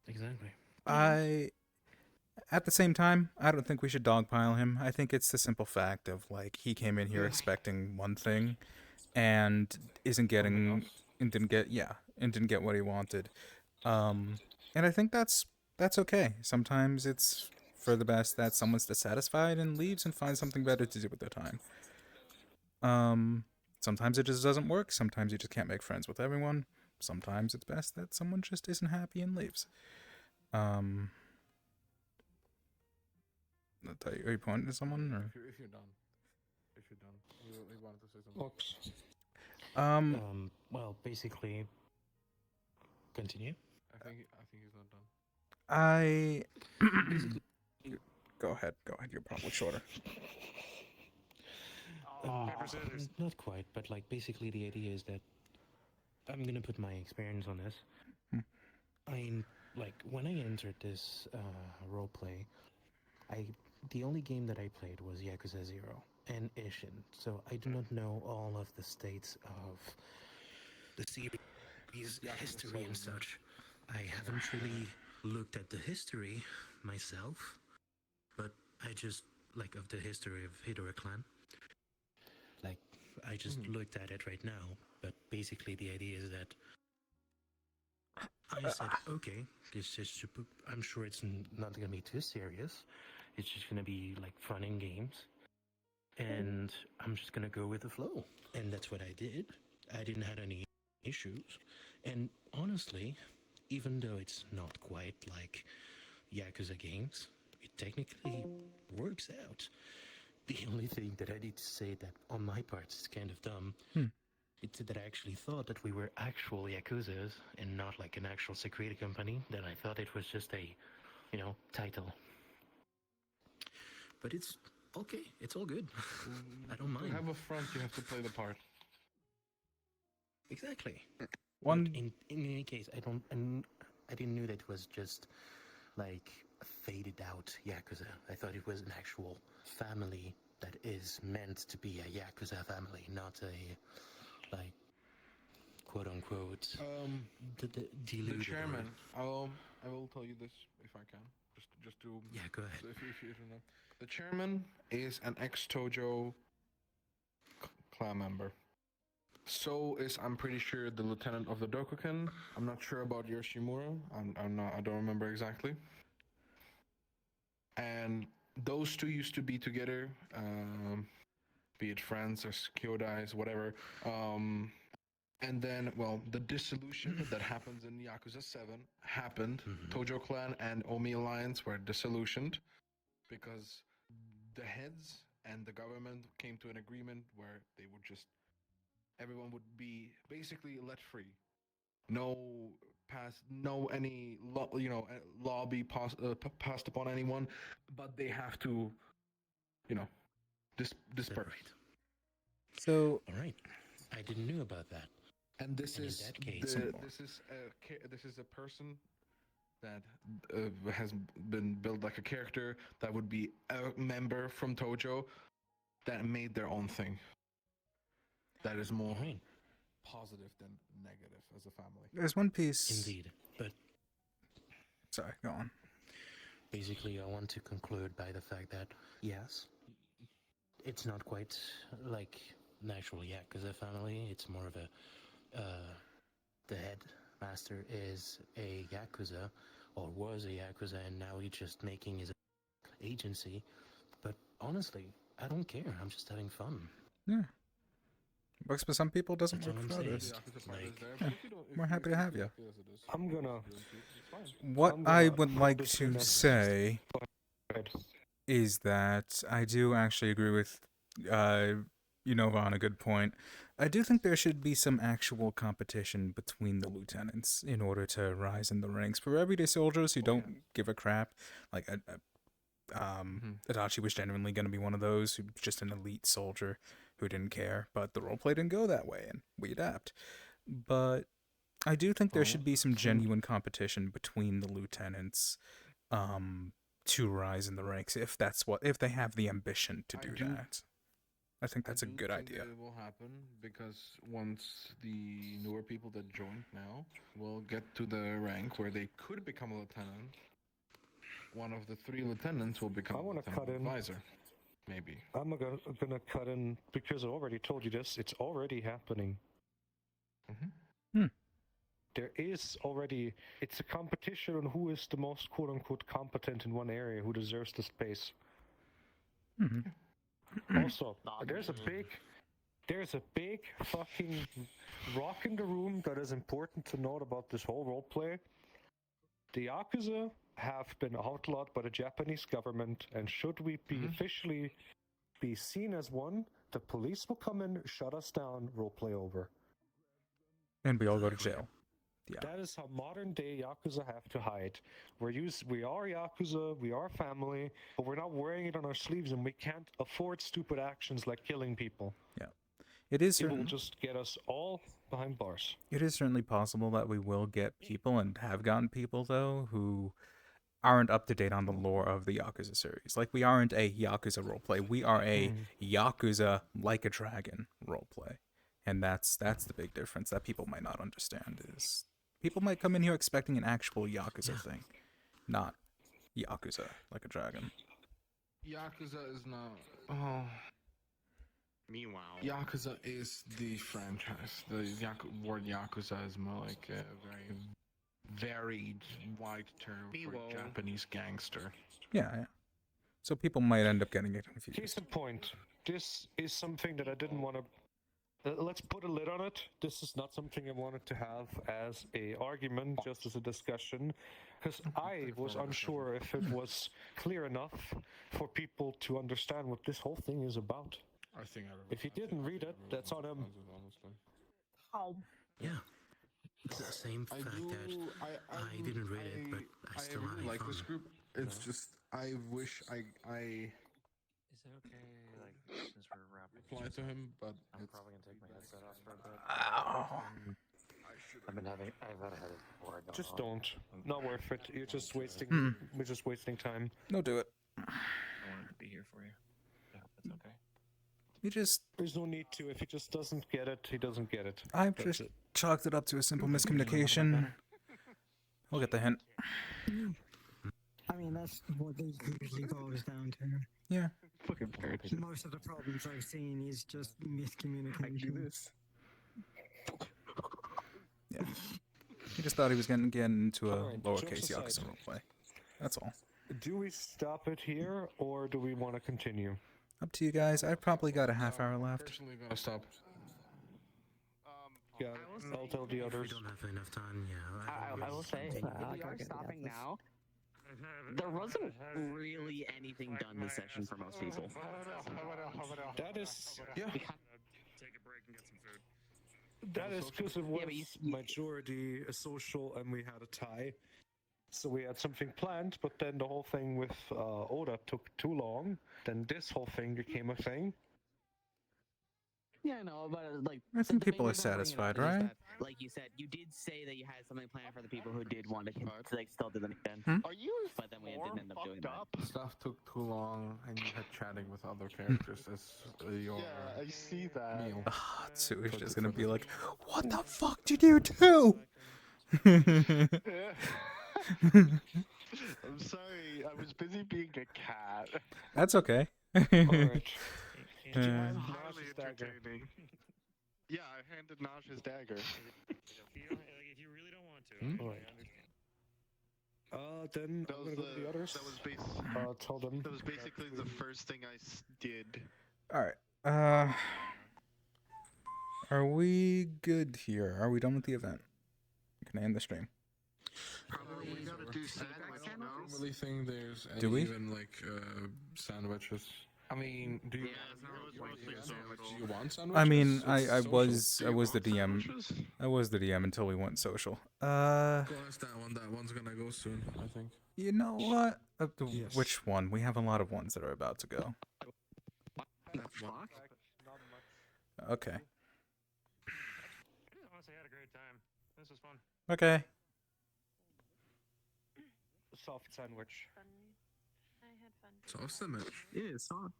Exactly.
At the same time, I don't think we should dogpile him. I think it's the simple fact of he came in here expecting one thing and didn't get what he wanted. And I think that's okay. Sometimes it's for the best that someone's dissatisfied and leaves and finds something better to do with their time. Sometimes it just doesn't work. Sometimes you just can't make friends with everyone. Sometimes it's best that someone just isn't happy and leaves. Are you pointing to someone? Or?
If you're done. We wanted to say something.
Well, basically, continue.
I think he's not done.
Go ahead. You're probably shorter.
Not quite, but basically the idea is that I'm gonna put my experience on this. When I entered this roleplay, the only game that I played was Yakuza 0 and Ishin, so I do not know all of the states of the series history and such. I haven't really looked at the history myself, but I just of the history of Hydra clan. I just looked at it right now, but basically the idea is that I said, okay, this is super. I'm sure it's not going to be too serious. It's just going to be like fun and games. And I'm just going to go with the flow. And that's what I did. I didn't have any issues. And honestly, even though it's not quite like Yakuza games, it technically works out. The only thing that I need to say that on my part is kind of dumb. It's that I actually thought that we were actual Yakuzas and not like an actual security company. That I thought it was just a, title. But it's okay. It's all good. I don't mind.
To have a front, you have to play the part.
Exactly.
One.
But in any case, I didn't know that it was just like a faded out Yakuza. I thought it was an actual family that is meant to be a Yakuza family, not a like quote unquote
The chairman. I will tell you this if I can. Just to
go ahead.
If you don't know, the chairman is an ex-Tojo clan member. So is, I'm pretty sure, the lieutenant of the Dokuken. I'm not sure about Yoshimura. I don't remember exactly. And those two used to be together, be it friends or kyodais, whatever. And then, the dissolution that happens in Yakuza 7 happened. Tojo Clan and Omi Alliance were disillusioned because the heads and the government came to an agreement where they would everyone would be basically let free. No any law be passed upon anyone, but they have to, disperse.
So,
all right, I didn't know about that.
And this
and
is
in that case,
this is a person that has been built like a character that would be a member from Tojo that made their own thing. That is more positive than negative as a family.
There's one piece.
Indeed, but
sorry, go on.
Basically, I want to conclude by the fact that yes, it's not quite like an actual Yakuza family. It's more of a the headmaster is a Yakuza, or was a Yakuza, and now he's just making his agency. But honestly, I don't care. I'm just having fun.
Yeah. Works for some people, doesn't
That's
work
all
for
I'm saying.
others.
Like,
We're happy to have you.
I'm gonna.
What I would like to say is that I do actually agree with Unova on a good point. I do think there should be some actual competition between the lieutenants in order to rise in the ranks. For everyday soldiers who don't give a crap, like Adachi was genuinely going to be one of those who just an elite soldier who didn't care, but the roleplay didn't go that way, and we adapt. But I do think there should be some genuine competition between the lieutenants to rise in the ranks if they have the ambition to do that. I think that's a good idea.
It will happen because once the newer people that joined now will get to the rank where they could become a lieutenant, one of the 3 lieutenants will become a lieutenant advisor. Maybe.
I'm gonna cut in because I already told you this. It's already happening. There is already. It's a competition on who is the most quote unquote competent in one area, who deserves the space. Also, there's a big fucking rock in the room that is important to note about this whole roleplay. The Yakuza have been outlawed by the Japanese government, and should we be officially be seen as one, the police will come in, shut us down, roleplay over.
And we all go to jail. Yeah.
That is how modern day Yakuza have to hide. We are Yakuza, we are family, but we're not wearing it on our sleeves, and we can't afford stupid actions like killing people.
Yeah. It will
just get us all behind bars.
It is certainly possible that we will get people, and have gotten people, though, who aren't up to date on the lore of the Yakuza series. Like, we aren't a Yakuza roleplay. We are a Yakuza Like a Dragon roleplay. And that's the big difference that people might not understand is people might come in here expecting an actual Yakuza thing, not Yakuza Like a Dragon.
Yakuza is not... Oh...
Meanwhile,
Yakuza is the franchise. The word Yakuza is more like a very varied, wide term for Japanese gangster.
Yeah. So people might end up getting it confused.
Case in point, this is something that I didn't want to. Let's put a lid on it. This is not something I wanted to have as a argument, just as a discussion, because I was unsure if it was clear enough for people to understand what this whole thing is about.
I think
If he didn't read it, that's on him.
Oh.
Yeah. It's the same fact that I didn't read it, but I still
really
had
like
fun.
this group. It's just I wish I
Is it okay, like, since we're wrapping
reply to him, but
I'm probably gonna take my headset off for a bit.
Ow.
I've had a headache before I got
Just
on.
don't. Not worth it. You're just wasting. We're just wasting time.
No, do it.
I wanted to be here for you. I hope that's okay.
You just...
There's no need to. If he just doesn't get it, he doesn't get it.
I've
That's
just
it.
chalked it up to a simple miscommunication. We'll get the hint.
I mean, that's what it usually boils down to.
Yeah.
Fucking parrots.
Most of the problems I've seen is just miscommunication.
Yeah. He just thought he was going to get into a
Alright,
lowercase
jokes
Yakuza
aside.
roleplay. That's all.
Do we stop it here, or do we want to continue?
Up to you guys. I've probably got a half hour left.
personally gonna stop.
Yeah, I'll tell the
If we
others.
don't have enough time, yeah.
I will say, if we are stopping now, there wasn't really anything done this session for most people.
That is, yeah.
Take a break and get some food.
That is because it was
but you-
majority a social and we had a tie. So we had something planned, but then the whole thing with Oda took too long. Then this whole thing became a thing.
Yeah, I know, but like...
I think
the
people
main
are
reason I'm bringing it
satisfied,
up is
right?
that, like you said, you did say that you had something planned for the people who did want to like, still do them again.
are you
But then we didn't end up doing that.
up?
Stuff took too long, and you had chatting with other characters as your
Yeah, I see that.
meal.
Ah, Tsui's just going to be like, what the fuck did you do?
I'm sorry, I was busy being a cat.
That's okay.
Alright.
Uh,
Highly entertaining. Yeah, I handed Naj his dagger.
If you really don't want to,
Alright.
I understand.
Then
That
I'm
was
gonna go to the others. Tell them.
That was basically the first thing I did.
Alright. Are we good here? Are we done with the event? Can I end the stream?
Probably we gotta do sandwich,
I don't really think there's any
Do we?
even like sandwiches. I mean, do you, do you want sandwiches?
I mean,
It's
I
social.
was
Do you
the
want
DM.
sandwiches?
I was the DM until we went social.
Go ask that one. That one's gonna go soon, I think.
You know what?
Yes.
Which one? We have a lot of ones that are about to go.
That one.
Okay.
Honestly, I had a great time. This was fun.
Okay.
Soft sandwich.
I had fun.
Soft sandwich.
Yeah, soft.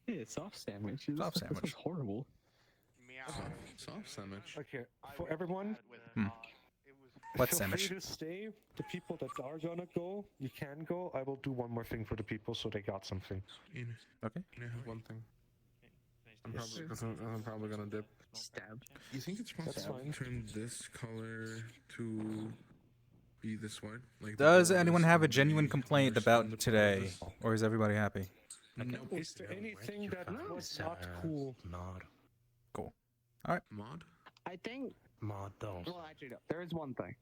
Yeah, soft sandwich.
Soft
This
sandwich.
was horrible.
Soft sandwich.
Okay, for everyone,
What
feel
sandwich?
free to stay. The people that are gonna go, you can go. I will do one more thing for the people so they got something.
Okay.
I have one thing. I'm
Yes.
probably, 'cause I'm probably gonna dip.
Stab.
You think it's
That's
possible
fine.
to turn this color to be this white? Like the
Does
borders
anyone have a
on
genuine
the
complaint
underside
about
of the
today,
borders?
or is everybody happy?
Nope.
Is there anything that was not cool?
Mod.
Mod?
I think...
Mod don't.
Well, actually, no. There is one thing.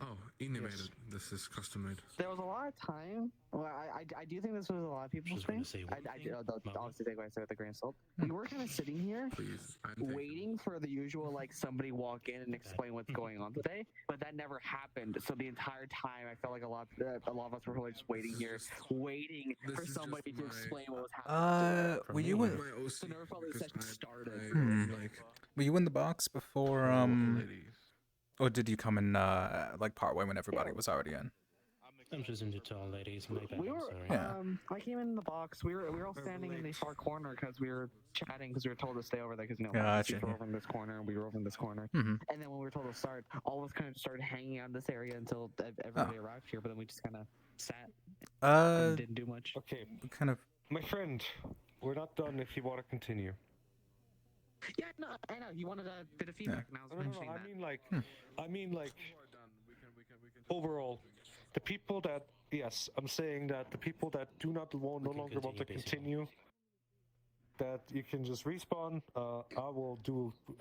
Oh, innovated. This is custom made.
There was a lot of time. Well, I do think this was a lot of people's
Just gonna
thing.
say
I
one
do,
thing.
obviously take what I said with a grain of salt. We were kind of sitting here
Please. I'm taking-
waiting for the usual, like, somebody walk in and explain what's going on today, but that never happened. So the entire time, I felt like a lot of us were really just waiting here, waiting
This
for
is
somebody
just
to
my-
explain what was happening.
Were you in?
My OC,
So never felt like the
because
session
I-
started.
I, like,
Were you in the box before?
ladies.
Or did you come in like partway when everybody was already in?
I'm just into tall ladies. My bad.
We
I'm
were,
sorry.
Yeah.
I came in the box. We were all standing in the far corner because we were chatting because we were told to stay over there because
Gotcha,
people were
yeah.
over in this corner and we were over in this corner.
Mhm.
And then when we were told to start, all of us kind of started hanging out in this area until everybody arrived here. But then we just kind of sat and didn't do much.
Okay,
kind of.
my friend, we're not done if you want to continue.
Yeah, no, I know. You wanted a bit of feedback, and I was
No,
mentioning
I
that.
mean like, overall, the people that, yes, I'm saying that the people that do not no longer want to continue, that you can just respawn. I will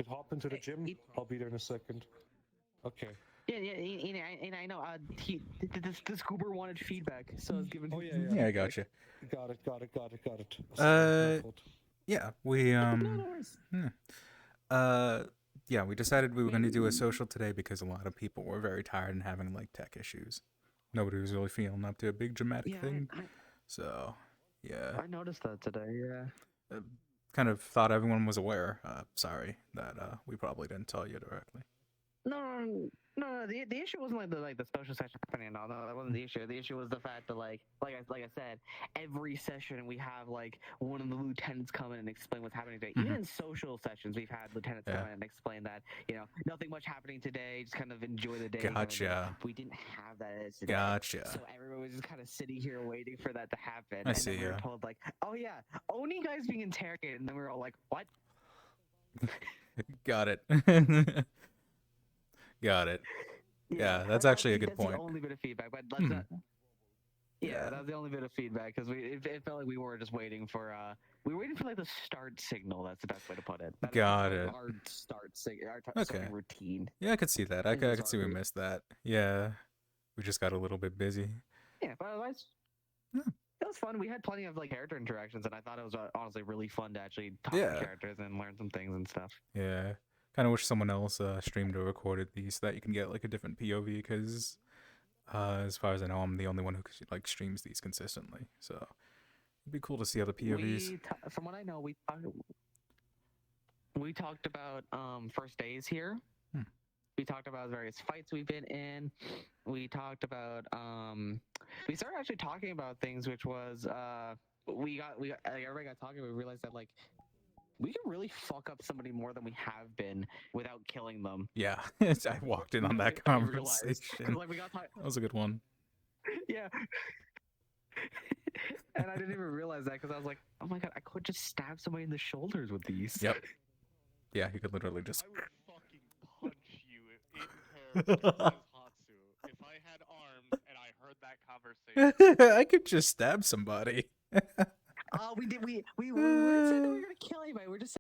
hop into the gym. I'll be there in a second. Okay.
Yeah, and I know. This goober wanted feedback, so I was giving.
Oh yeah.
Yeah, I got you.
Got it. Sorry, my fault.
Yeah, we
No worries.
yeah, we decided we were going to do a social today because a lot of people were very tired and having like tech issues. Nobody was really feeling up to a big dramatic thing. So, yeah.
I noticed that today. Yeah.
Kind of thought everyone was aware. Sorry that we probably didn't tell you directly.
No. The issue wasn't like the social session happening and all. No, that wasn't the issue. The issue was the fact that like I said, every session we have like one of the lieutenants come in and explain what's happening today. Even in social sessions, we've had lieutenants come in and explain that nothing much happening today. Just kind of enjoy the day.
Gotcha.
We didn't have that today.
Gotcha.
So everyone was just kind of sitting here waiting for that to happen.
I see.
Then we were told like, oh yeah, Oni guy's being interrogated, and then we were all like, what?
Got it. Got it. Yeah, that's actually a good point.
That's the only bit of feedback, but let's not. Yeah, that was the only bit of feedback because it felt like we were just waiting for like the start signal. That's the best way to put it.
Got it.
Our start signal, our starting routine.
Yeah, I could see that. I could see we missed that. Yeah, we just got a little bit busy.
Yeah, but otherwise, it was fun. We had plenty of like character interactions, and I thought it was honestly really fun to actually talk to characters and learn some things and stuff.
Yeah, kind of wish someone else streamed or recorded these so that you can get like a different POV because. As far as I know, I'm the only one who like streams these consistently, so it'd be cool to see other POVs.
From what I know, we talked about first days here. We talked about various fights we've been in. We talked about we started actually talking about things, which was we got everybody got talking. We realized that like. We can really fuck up somebody more than we have been without killing them.
Yeah, I walked in on that conversation.
Like,
that was a good one.
Yeah. And I didn't even realize that because I was like, oh my god, I could just stab somebody in the shoulders with these.
Yep. Yeah, you could literally just.
I would fucking punch you in character as Hatsu if I had arms and I heard that conversation.
I could just stab somebody.
We didn't say that we were gonna kill anybody. We're just